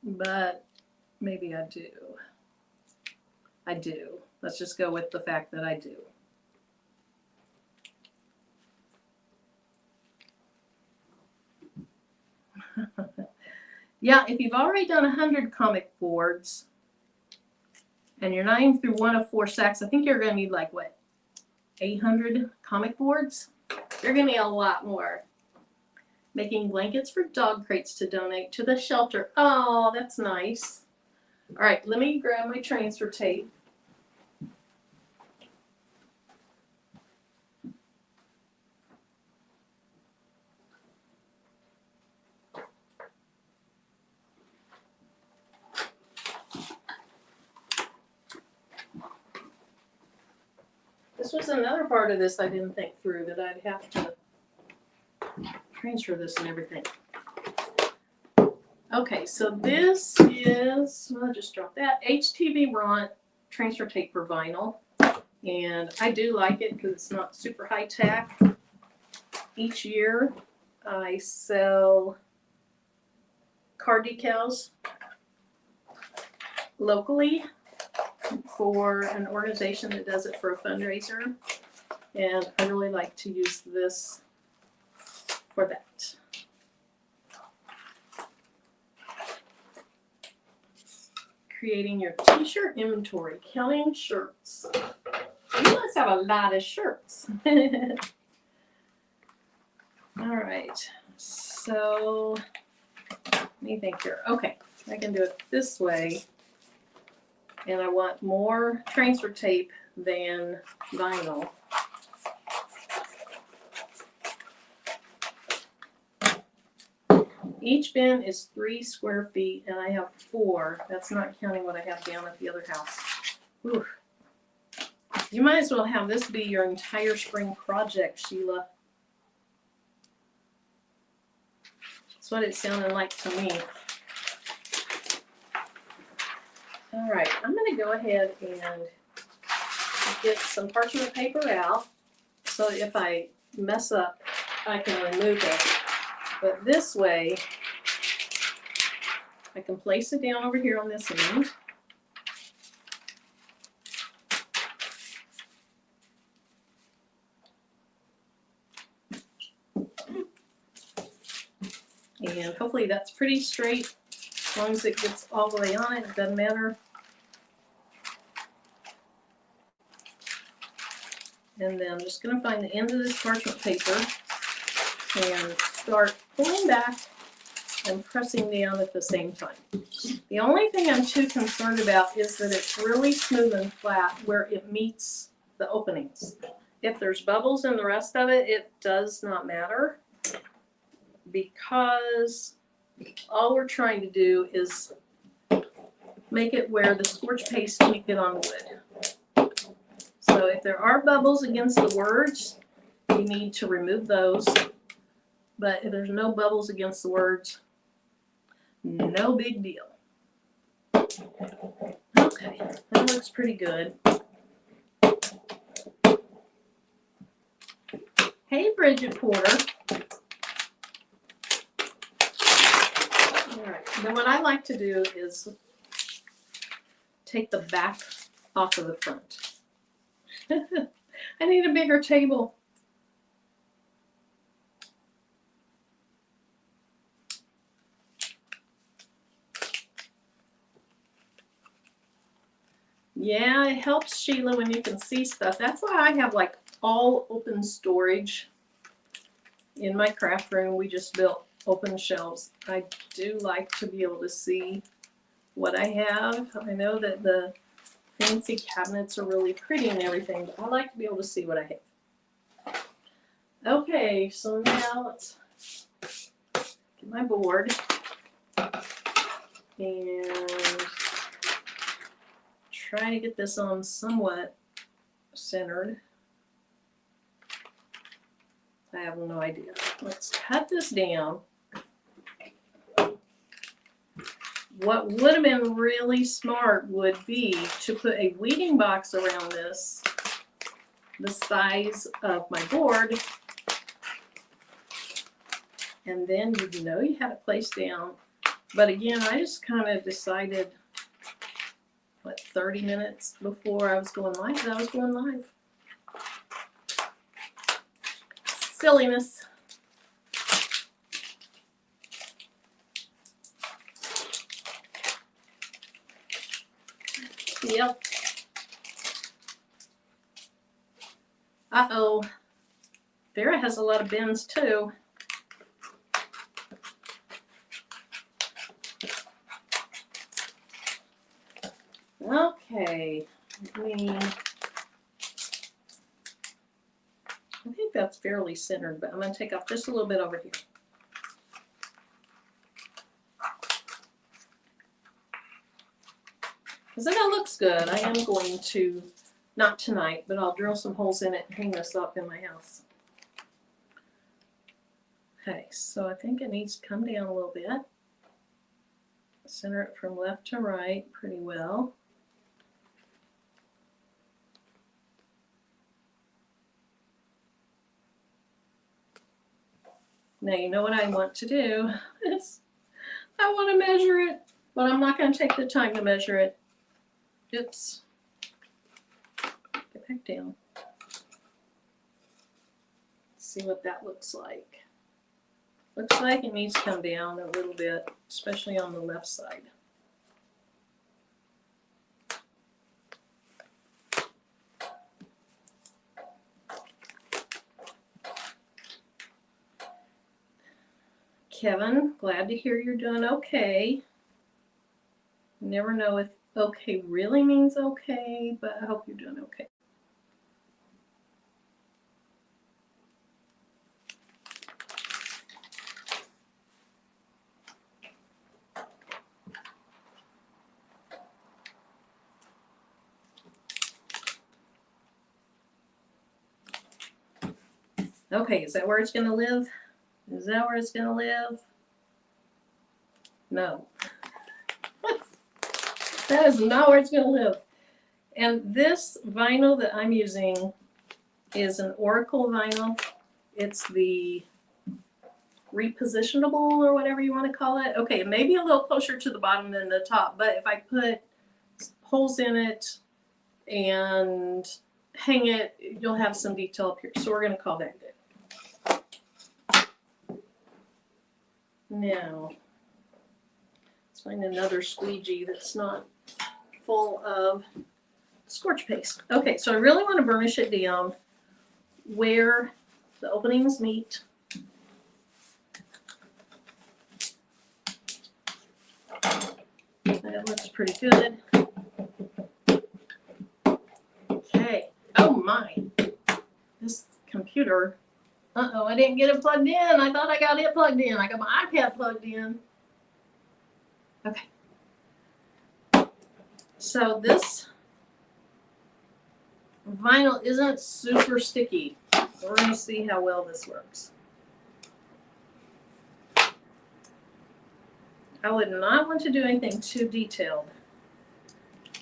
Speaker 1: but maybe I do. I do. Let's just go with the fact that I do. Yeah, if you've already done 100 comic boards and you're not even through one of 4 sacks, I think you're going to need like, what, 800 comic boards? You're going to need a lot more. Making blankets for dog crates to donate to the shelter. Oh, that's nice. All right, let me grab my transfer tape. This was another part of this I didn't think through, that I'd have to transfer this and everything. Okay, so this is, I'll just drop that, HTV Ront transfer tape for vinyl. And I do like it because it's not super high tack. Each year I sell car decals locally for an organization that does it for a fundraiser, and I really like to use this for that. Creating your t-shirt inventory, counting shirts. You must have a lot of shirts. All right, so let me think here. Okay, I can do it this way. And I want more transfer tape than vinyl. Each bin is 3 square feet, and I have 4. That's not counting what I have down at the other house. Oof. You might as well have this be your entire spring project, Sheila. That's what it sounded like to me. All right, I'm going to go ahead and get some parchment paper out, so if I mess up, I can remove it. But this way, I can place it down over here on this end. And hopefully that's pretty straight. As long as it gets all the way on it, it doesn't matter. And then I'm just going to find the end of this parchment paper and start pulling back and pressing down at the same time. The only thing I'm too concerned about is that it's really smooth and flat where it meets the openings. If there's bubbles in the rest of it, it does not matter, because all we're trying to do is make it where the Scorch paste can't get on the wood. So if there are bubbles against the words, you need to remove those. But if there's no bubbles against the words, no big deal. Okay, that looks pretty good. Hey, Bridget Porter. All right, then what I like to do is take the back off of the front. I need a bigger table. Yeah, it helps, Sheila, when you can see stuff. That's why I have like all open storage in my craft room. We just built open shelves. I do like to be able to see what I have. I know that the fancy cabinets are really pretty and everything, but I like to be able to see what I have. Okay, so now let's get my board and try to get this on somewhat centered. I have no idea. Let's cut this down. What would have been really smart would be to put a weeding box around this, the size of my board, and then you know you had it placed down. But again, I just kind of decided, what, 30 minutes before I was going live, that I was going live. Silliness. Yep. Uh-oh. Vera has a lot of bins too. Okay. I think that's fairly centered, but I'm going to take off just a little bit over here. Because then it looks good. I am going to, not tonight, but I'll drill some holes in it and hang this up in my house. Okay, so I think it needs to come down a little bit. Center it from left to right pretty well. Now you know what I want to do is I want to measure it, but I'm not going to take the time to measure it. Oops. Get back down. Let's see what that looks like. Looks like it needs to come down a little bit, especially on the left side. Kevin, glad to hear you're doing okay. Never know if okay really means okay, but I hope you're doing okay. Okay, is that where it's going to live? Is that where it's going to live? No. That is not where it's going to live. And this vinyl that I'm using is an Oracle vinyl. It's the repositionable or whatever you want to call it. Okay, it may be a little closer to the bottom than the top, but if I put holes in it and hang it, you'll have some detail up here. So we're going to call that good. Now, let's find another squeegee that's not full of Scorch paste. Okay, so I really want to burnish it down where the openings meet. That looks pretty good. Okay. Oh my, this computer, uh-oh, I didn't get it plugged in. I thought I got it plugged in. I got my iPad plugged in. Okay. So this vinyl isn't super sticky. So we're going to see how well this works. I would not want to do anything too detailed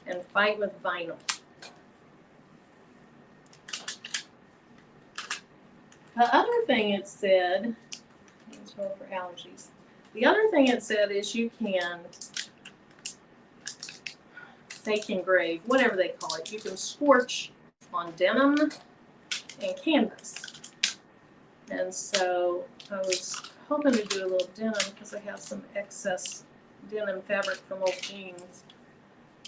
Speaker 1: and fight with vinyl. The other thing it said, it's for allergies. The other thing it said is you can fake engrave, whatever they call it. You can scorch on denim and canvas. And so I was hoping to do a little denim because I have some excess denim fabric from old jeans.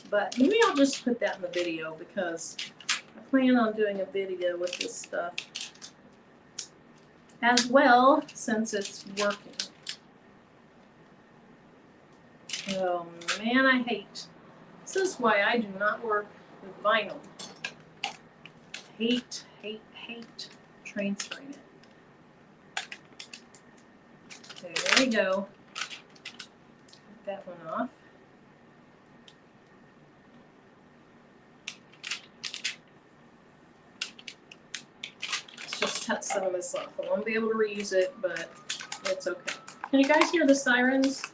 Speaker 1: But maybe I'll just put that in the video because I plan on doing a video with this stuff as well since it's working. Oh man, I hate. This is why I do not work with vinyl. Hate transferring it. Okay, there we go. Get that one off. Let's just cut some of this off. I won't be able to reuse it, but it's okay. Can you guys hear the sirens?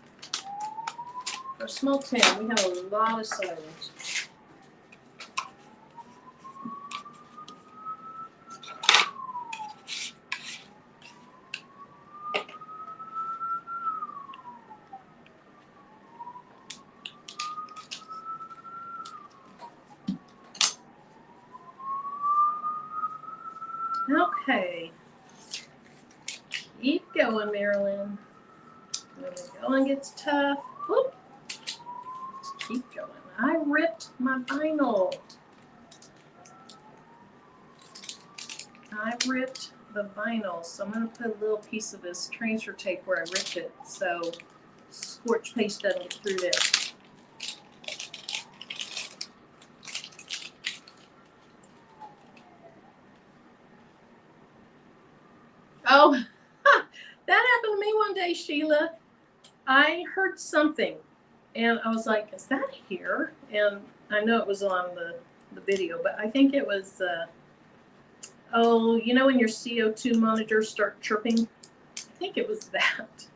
Speaker 1: For a small town, we have a lot of sirens. Okay. Keep going, Marilyn. When the going gets tough, whoop. Just keep going. I ripped my vinyl. I ripped the vinyl, so I'm going to put a little piece of this transfer tape where I ripped it so Scorch paste doesn't get through there. Oh, that happened to me one day, Sheila. I heard something, and I was like, is that here? And I know it was on the video, but I think it was, oh, you know when your CO2 monitors start chirping? I think it was that.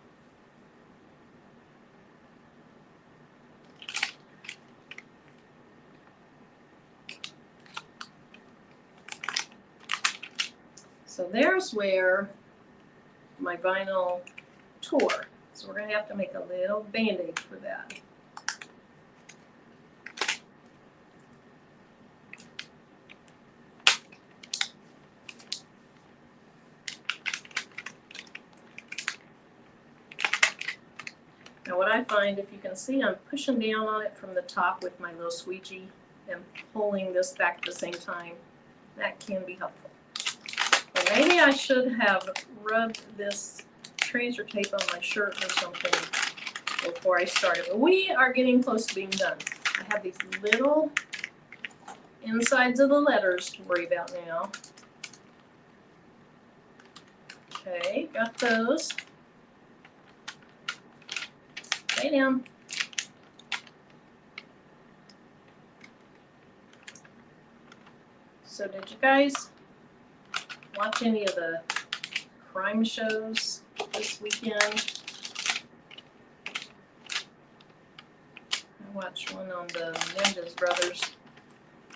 Speaker 1: So there's where my vinyl tore. So we're going to have to make a little band-aid for that. Now what I find, if you can see, I'm pushing down on it from the top with my little squeegee and pulling this back at the same time. That can be helpful. And maybe I should have rubbed this transfer tape on my shirt or something before I started. But we are getting close to being done. I have these little insides of the letters to worry about now. Okay, got those. Stay down. So did you guys watch any of the crime shows this weekend? I watched one on the Menendez brothers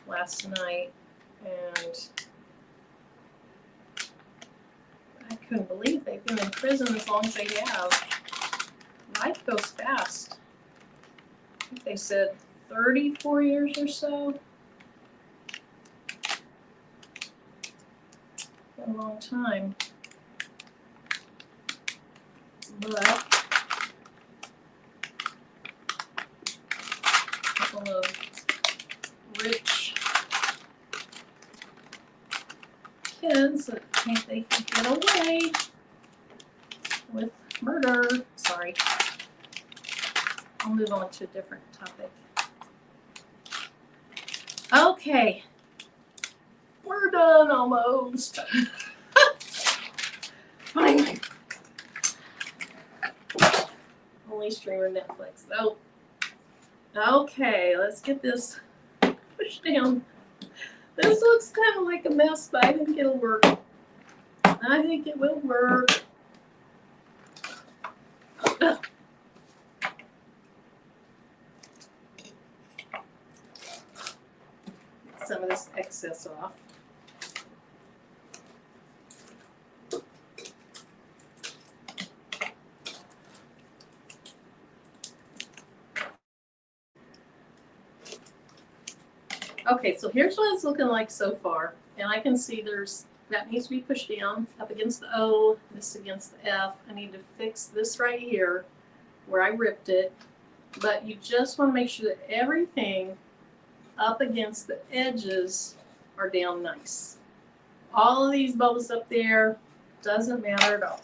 Speaker 1: last night, and I couldn't believe they've been in prison as long as they have. Life goes fast. I think they said 34 years or so. A long time. But a couple of rich kids that think they can get away with murder. Sorry. I'll move on to a different topic. Okay. We're done almost. Finally. Only streamer Netflix. Oh. Okay, let's get this pushed down. This looks kind of like a mess, but I think it'll work. I think it will work. Some of this excess off. Okay, so here's what it's looking like so far. And I can see that needs to be pushed down up against the O, this against the F. I need to fix this right here where I ripped it. But you just want to make sure that everything up against the edges are down nice. All of these bubbles up there, doesn't matter at all.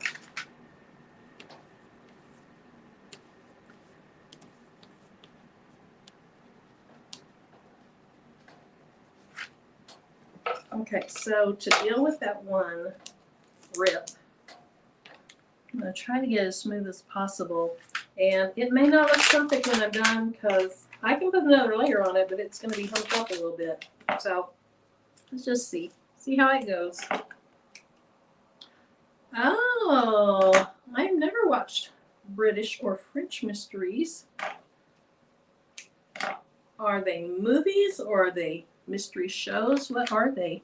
Speaker 1: Okay, so to deal with that one rip, I'm going to try to get as smooth as possible. And it may not look perfect when I'm done because I can put another layer on it, but it's going to be humped up a little bit. So let's just see how it goes. Oh, I've never watched British or French mysteries. Are they movies or are they mystery shows? What are they?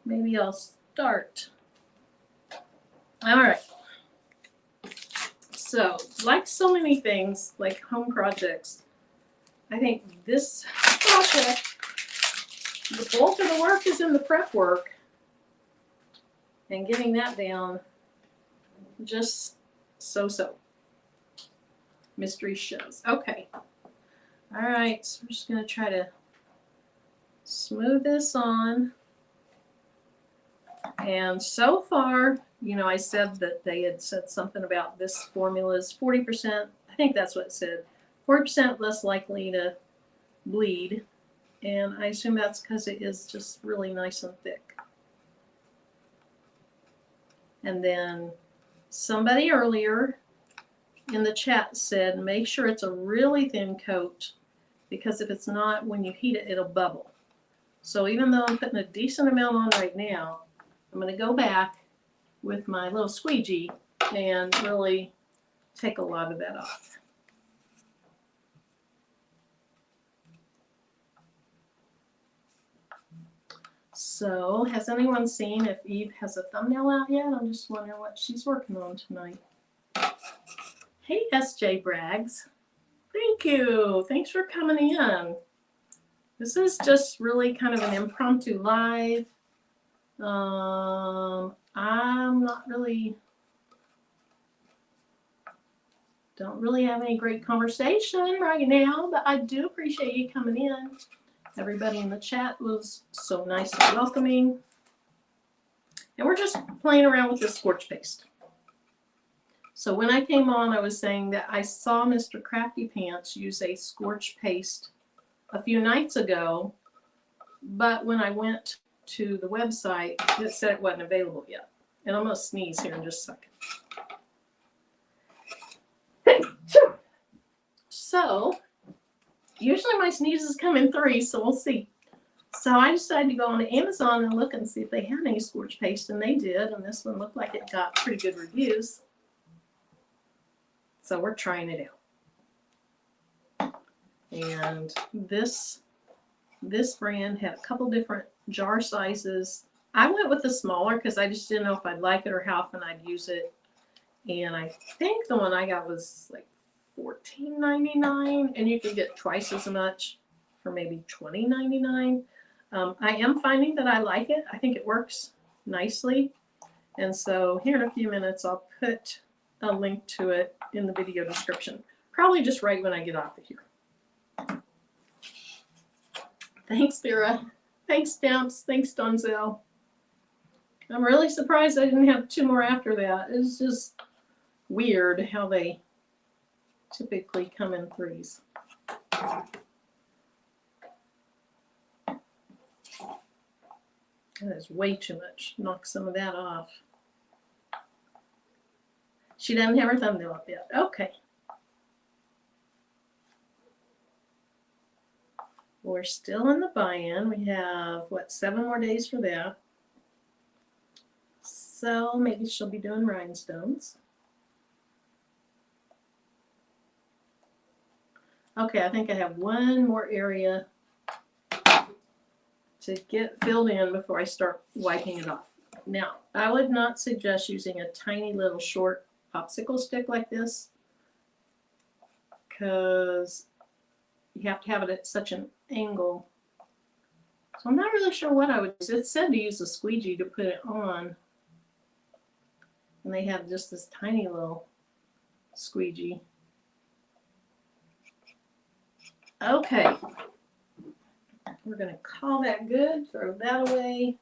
Speaker 1: Maybe I'll start. All right. So, like so many things, like home projects, I think this project, the bulk of the work is in the prep work. And getting that down, just so. Mystery shows. Okay. All right, so we're just going to try to smooth this on. And so far, you know, I said that they had said something about this formula is 40%. I think that's what it said. 40% less likely to bleed. And I assume that's because it is just really nice and thick. And then somebody earlier in the chat said, make sure it's a really thin coat because if it's not, when you heat it, it'll bubble. So even though I'm putting a decent amount on right now, I'm going to go back with my little squeegee and really take a lot of that off. So, has anyone seen if Eve has a thumbnail out yet? I'm just wondering what she's working on tonight. Hey, SJ Braggs. Thank you. Thanks for coming in. This is just really kind of an impromptu live. I'm not really, don't really have any great conversation right now, but I do appreciate you coming in. Everybody in the chat was so nice and welcoming. And we're just playing around with this Scorch paste. So when I came on, I was saying that I saw Mr. Crafty Pants use a Scorch paste a few nights ago, but when I went to the website, it said it wasn't available yet. And I'm going to sneeze here in just a second. So, usually my sneezes come in 3, so we'll see. So I decided to go on to Amazon and look and see if they had any Scorch paste, and they did, and this one looked like it got pretty good reviews. So we're trying it out. And this brand had a couple different jar sizes. I went with the smaller because I just didn't know if I'd like it or how often I'd use it. And I think the one I got was like $14.99, and you can get twice as much for maybe $20.99. I am finding that I like it. I think it works nicely. And so here in a few minutes, I'll put a link to it in the video description. Probably just right when I get off of here. Thanks, Vera. Thanks, Stamps. Thanks, Donzel. I'm really surprised I didn't have 2 more after that. It's just weird how they typically come in 3s. That is way too much. Knock some of that off. She doesn't have her thumbnail up yet. Okay. We're still in the buy-in. We have, what, 7 more days for that. So maybe she'll be doing rhinestones. Okay, I think I have one more area to get filled in before I start wiping it off. Now, I would not suggest using a tiny little short popsicle stick like this, because you have to have it at such an angle. So I'm not really sure what I would use. It said to use a squeegee to put it on, and they have just this tiny little squeegee. Okay, we're going to call that good, throw that away,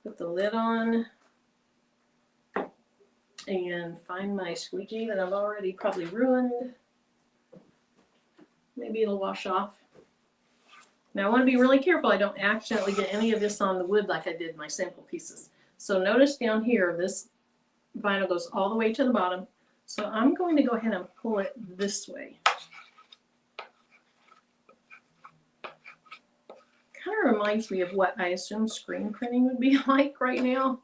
Speaker 1: put the lid on, and find my squeegee that I've already probably ruined. Maybe it'll wash off. Now I want to be really careful I don't accidentally get any of this on the wood like I did my sample pieces. So notice down here, this vinyl goes all the way to the bottom. So I'm going to go ahead and pull it this way. Kind of reminds me of what I assume screen printing would be like right now.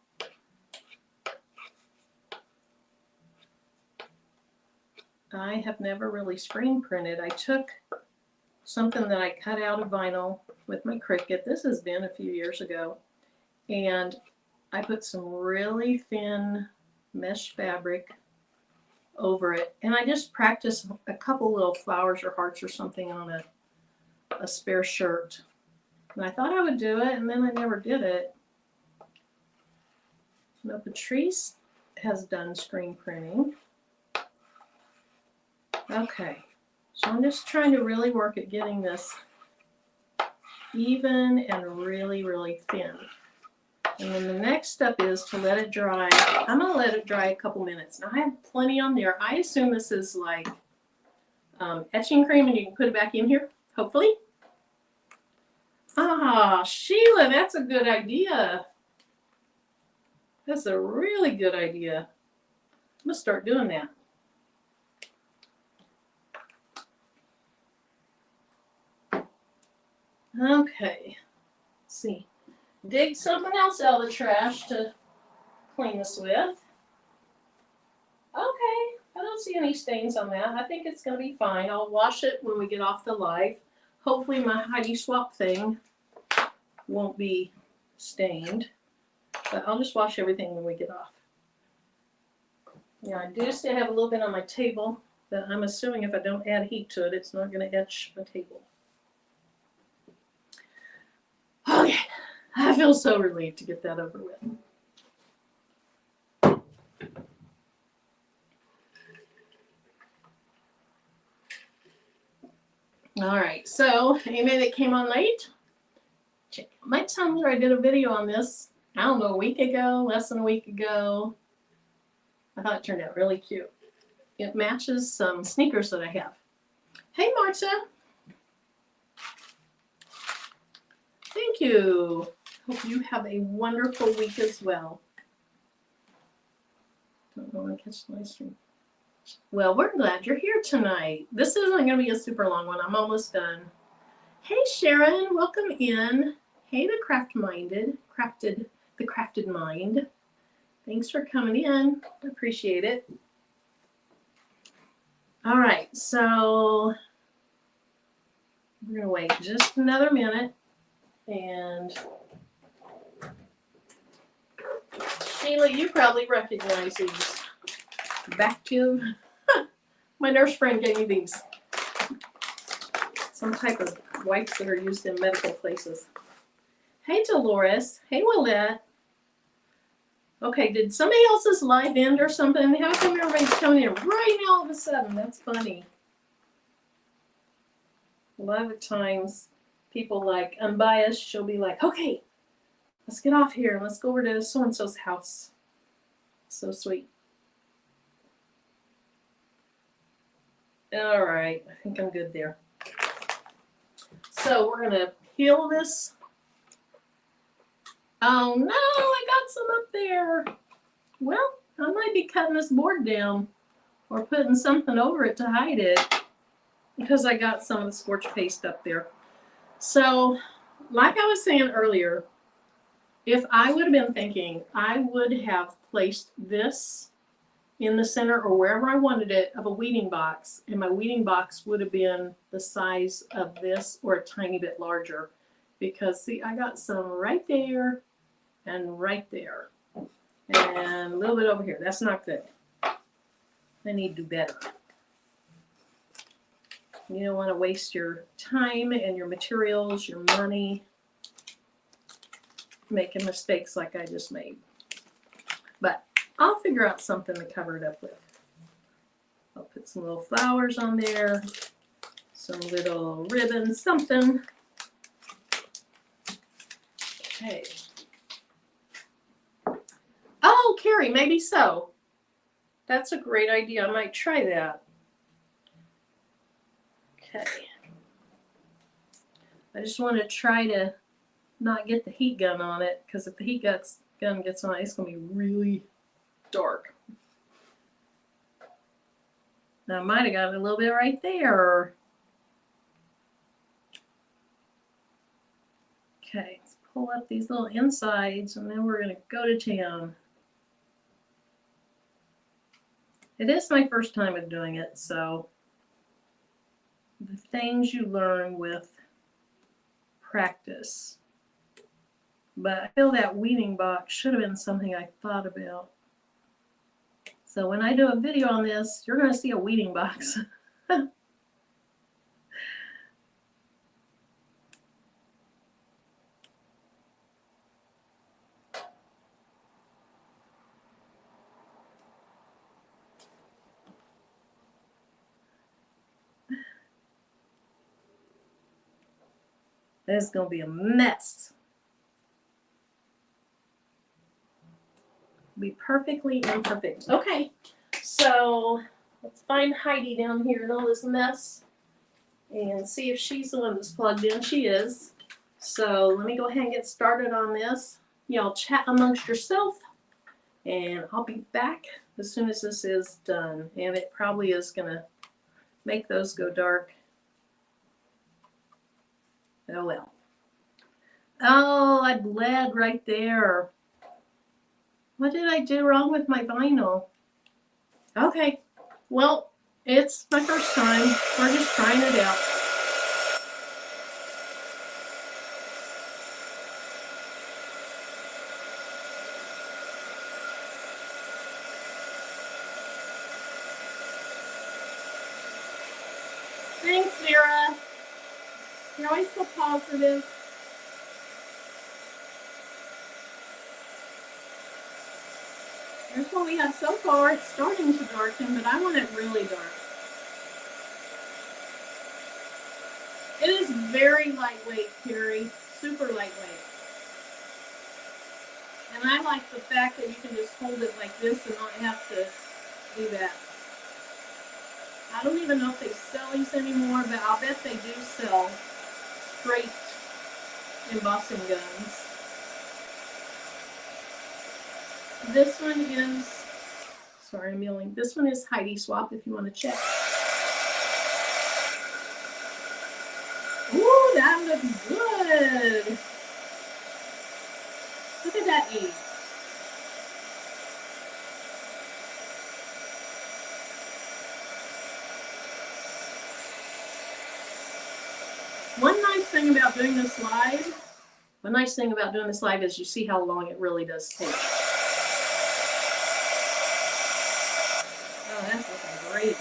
Speaker 1: I have never really screen printed. I took something that I cut out of vinyl with my Cricut. This has been a few years ago. And I put some really thin mesh fabric over it. And I just practiced a couple little flowers or hearts or something on a spare shirt. And I thought I would do it, and then I never did it. Now Patrice has done screen printing. Okay, so I'm just trying to really work at getting this even and really, really thin. And then the next step is to let it dry. I'm going to let it dry a couple minutes. Now I have plenty on there. I assume this is like etching cream, and you can put it back in here, hopefully. Ah, Sheila, that's a good idea. That's a really good idea. I'm going to start doing that. Okay, let's see. Dig something else out of the trash to clean this with. Okay, I don't see any stains on that. I think it's going to be fine. I'll wash it when we get off the live. Hopefully my Heidi Swap thing won't be stained, but I'll just wash everything when we get off. Yeah, I do still have a little bit on my table, but I'm assuming if I don't add heat to it, it's not going to etch the table. Okay, I feel so relieved to get that over with. All right, so anybody that came on late, check out my Tumblr. I did a video on this, I don't know, a week ago, less than a week ago. I thought it turned out really cute. It matches some sneakers that I have. Hey, Marta. Thank you. Hope you have a wonderful week as well. Don't want to catch the live stream. Well, we're glad you're here tonight. This isn't going to be a super long one. I'm almost done. Hey, Sharon, welcome in. Hey, the crafted mind. Thanks for coming in. I appreciate it. All right, so we're going to wait just another minute. And Sheila, you probably recognize these. Vacuum. My nurse friend gave me these. Some type of wipes that are used in medical places. Hey, Dolores. Hey, Willette. Okay, did somebody else's live end or something? How come everybody's coming in right now all of a sudden? That's funny. A lot of times, people like unbiased, she'll be like, okay, let's get off here. Let's go over to so-and-so's house. So sweet. All right, I think I'm good there. So we're going to peel this Oh no, I got some up there. Well, I might be cutting this board down or putting something over it to hide it because I got some of the Scorch paste up there. So, like I was saying earlier, if I would have been thinking, I would have placed this in the center or wherever I wanted it of a weeding box, and my weeding box would have been the size of this or a tiny bit larger, because see, I got some right there and right there and a little bit over here. That's not good. I need to do better. You don't want to waste your time and your materials, your money, making mistakes like I just made. But I'll figure out something to cover it up with. I'll put some little flowers on there, some little ribbons, something. Okay. Oh, Carrie, maybe so. That's a great idea. I might try that. Okay. I just want to try to not get the heat gun on it, because if the heat gun gets on it, it's going to be really dark. Now I might have got a little bit right there. Okay, let's pull up these little insides and then we're going to go to town. It is my first time of doing it, so the things you learn with practice. But I feel that weeding box should have been something I thought about. So when I do a video on this, you're going to see a weeding box. This is going to be a mess. Be perfectly imperfect. Okay, so let's find Heidi down here in all this mess and see if she's the one that's plugged in. She is. So let me go ahead and get started on this. Y'all chat amongst yourself, and I'll be back as soon as this is done. And it probably is going to make those go dark. Oh well. Oh, I bled right there. What did I do wrong with my vinyl? Okay, well, it's my first time. We're just trying it out. Thanks, Vera. You're always so positive. Here's what we have so far. It's starting to darken, but I want it really dark. It is very lightweight, Carrie. Super lightweight. And I like the fact that you can just hold it like this and not have to do that. I don't even know if they sell these anymore, but I'll bet they do sell straight embossing guns. This one is, sorry I'm yelling, this one is Heidi Swap if you want to check. Ooh, that looks good. Look at that E. One nice thing about doing this live, is you see how long it really does take. Oh, that's looking great.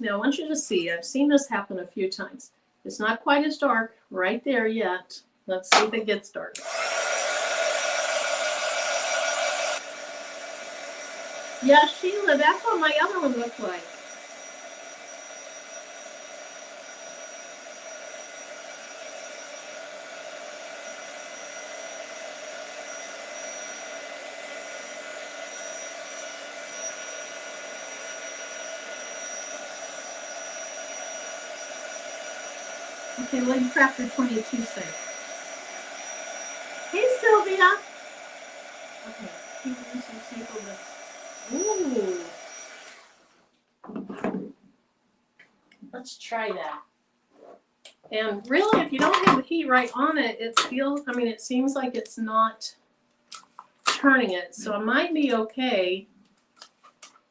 Speaker 1: Now I want you to see, I've seen this happen a few times. It's not quite as dark right there yet. Let's see if it gets dark. Yeah, Sheila, that's what my other one looks like. Okay, what did Crafter 22 say? Hey, Sylvia. Okay, keep using sample this. Ooh. Let's try that. And really, if you don't have the heat right on it, it seems like it's not turning it. So it might be okay,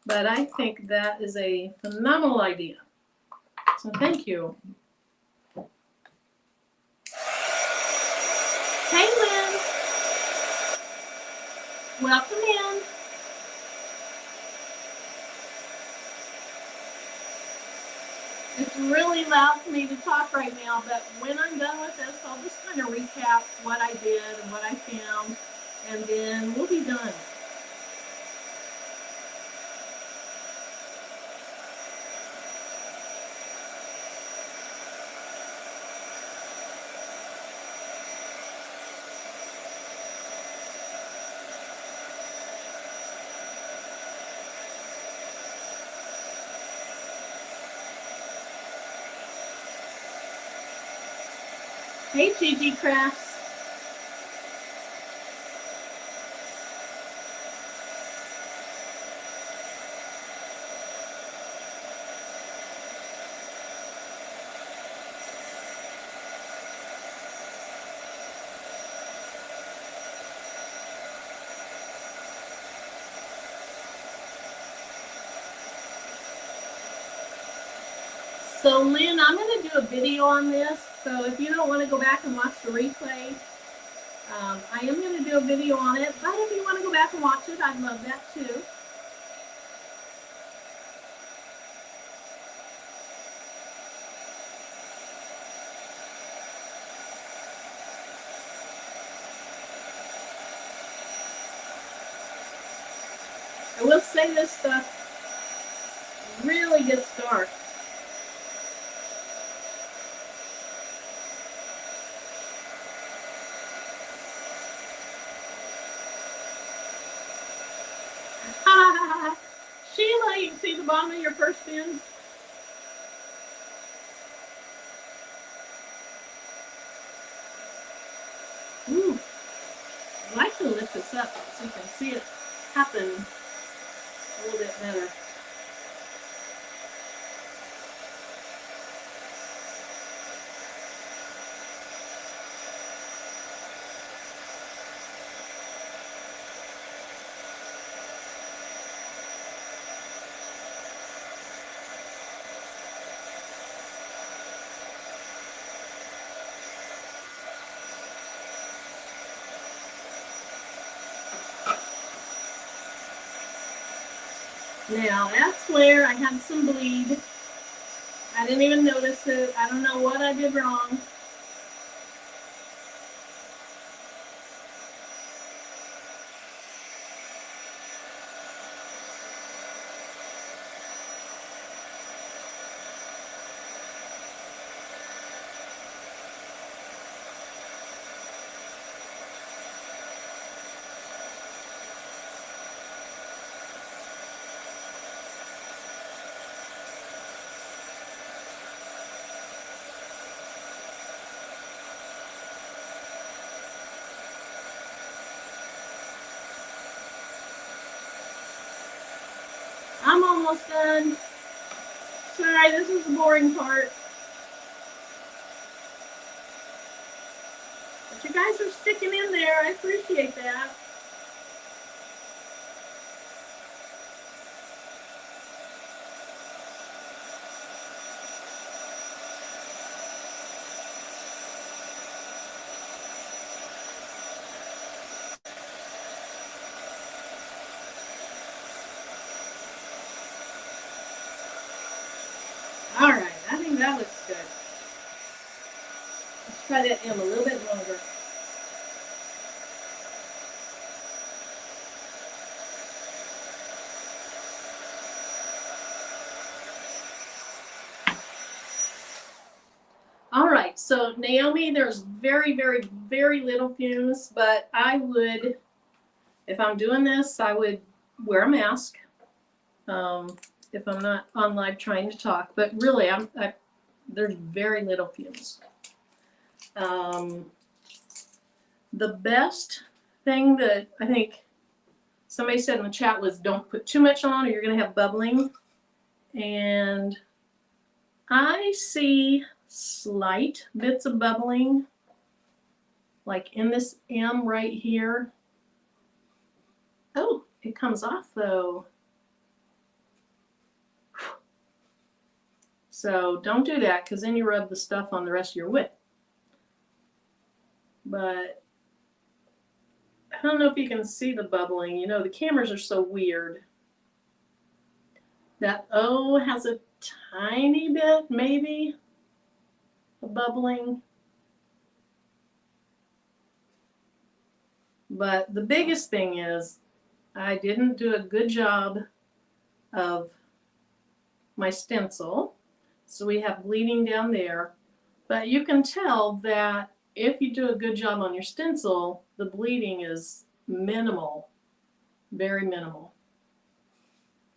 Speaker 1: but I think that is a phenomenal idea. So thank you. Hey, Lynn. Welcome in. It's really loud for me to talk right now, but when I'm done with this, I'll just kind of recap what I did and what I found, and then we'll be done. Hey, Gigi Crafts. So Lynn, I'm going to do a video on this, so if you don't want to go back and watch the replay, I am going to do a video on it, but if you want to go back and watch it, I'd love that too. I will say this stuff really gets dark. Sheila, you can see the bottom of your first bin. Ooh. I'd like to lift this up so you can see it happen a little bit better. Now that's where I had some bleed. I didn't even notice it. I don't know what I did wrong. I'm almost done. Sorry, this is the boring part. But you guys are sticking in there. I appreciate that. All right, I think that looks good. Let's try that M a little bit longer. right, so Naomi, there's very, very, very little fumes, but I would, if I'm doing this, I would wear a mask if I'm not on live trying to talk. But really, there's very little fumes. The best thing that I think somebody said in the chat was don't put too much on or you're going to have bubbling. And I see slight bits of bubbling, like in this M right here. Oh, it comes off though. So don't do that, because then you rub the stuff on the rest of your wood. But I don't know if you can see the bubbling. You know, the cameras are so weird. That O has a tiny bit, maybe, of bubbling. But the biggest thing is I didn't do a good job of my stencil. So we have bleeding down there. But you can tell that if you do a good job on your stencil, the bleeding is minimal, very minimal.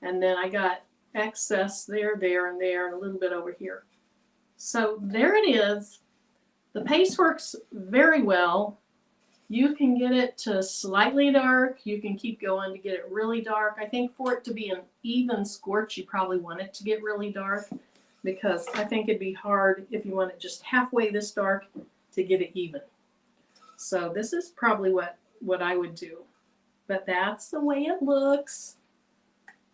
Speaker 1: And then I got excess there, and there, and a little bit over here. So there it is. The paste works very well. You can get it to slightly dark. You can keep going to get it really dark. I think for it to be an even scorch, you probably want it to get really dark, because I think it'd be hard if you want it just halfway this dark to get it even. So this is probably what I would do. But that's the way it looks.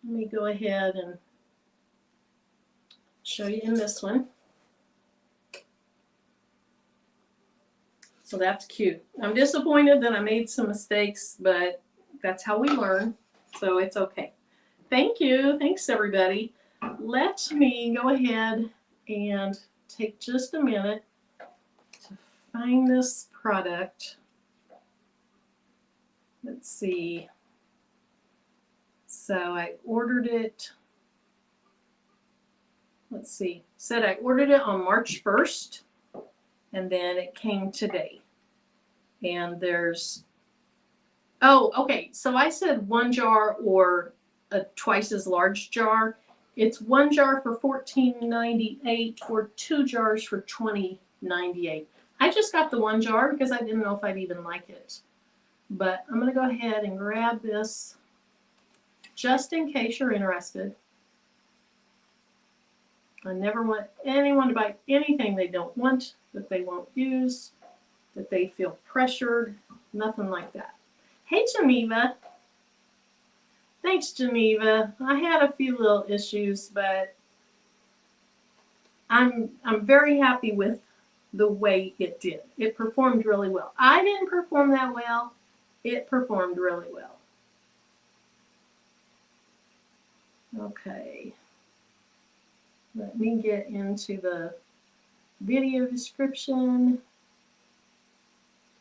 Speaker 1: Let me go ahead and show you in this one. So that's cute. I'm disappointed that I made some mistakes, but that's how we learn. So it's okay. Thank you. Thanks, everybody. Let me go ahead and take just a minute to find this product. Let's see. So I ordered it. Let's see. Said I ordered it on March 1st, and then it came today. And there's, oh, okay. So I said 1 jar or a twice as large jar. It's 1 jar for $14.98 or 2 jars for $20.98. I just got the 1 jar because I didn't know if I'd even like it. But I'm going to go ahead and grab this just in case you're interested. I never want anyone to buy anything they don't want, that they won't use, that they feel pressured, nothing like that. Hey, Geneva. Thanks, Geneva. I had a few little issues, but I'm very happy with the way it did. It performed really well. I didn't perform that well. It performed really well. Okay. Let me get into the video description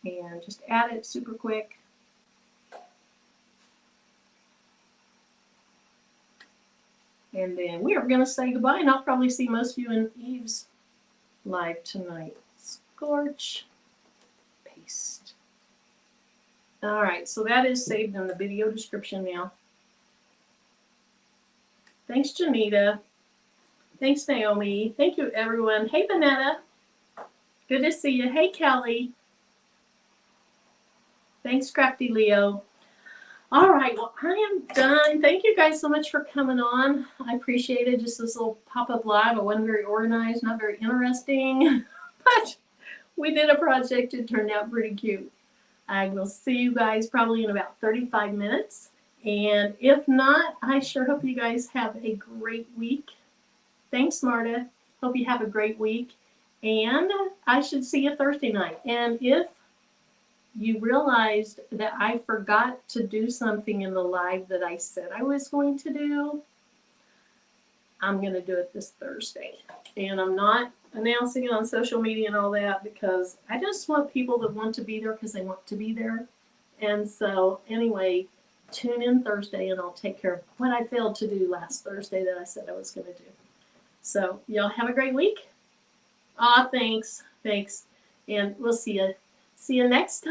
Speaker 1: and just add it super quick. And then we are going to say goodbye, and I'll probably see most of you in Eve's live tonight. Scorch, paste. All right, so that is saved in the video description now. Thanks, Janita. Thanks, Naomi. Thank you, everyone. Hey, Vanetta. Good to see you. Hey, Kelly. Thanks, Crafty Leo. All right, well, I am done. Thank you guys so much for coming on. I appreciate it. Just this little pop-up live. I wasn't very organized, not very interesting, but we did a project. It turned out pretty cute. I will see you guys probably in about 35 minutes. And if not, I sure hope you guys have a great week. Thanks, Marta. Hope you have a great week. And I should see you Thursday night. And if you realized that I forgot to do something in the live that I said I was going to do, I'm going to do it this Thursday. And I'm not announcing it on social media and all that, because I just want people that want to be there because they want to be there. And so anyway, tune in Thursday and I'll take care of what I failed to do last Thursday that I said I was going to do. So y'all have a great week. Aw, thanks. Thanks. And we'll see you next time.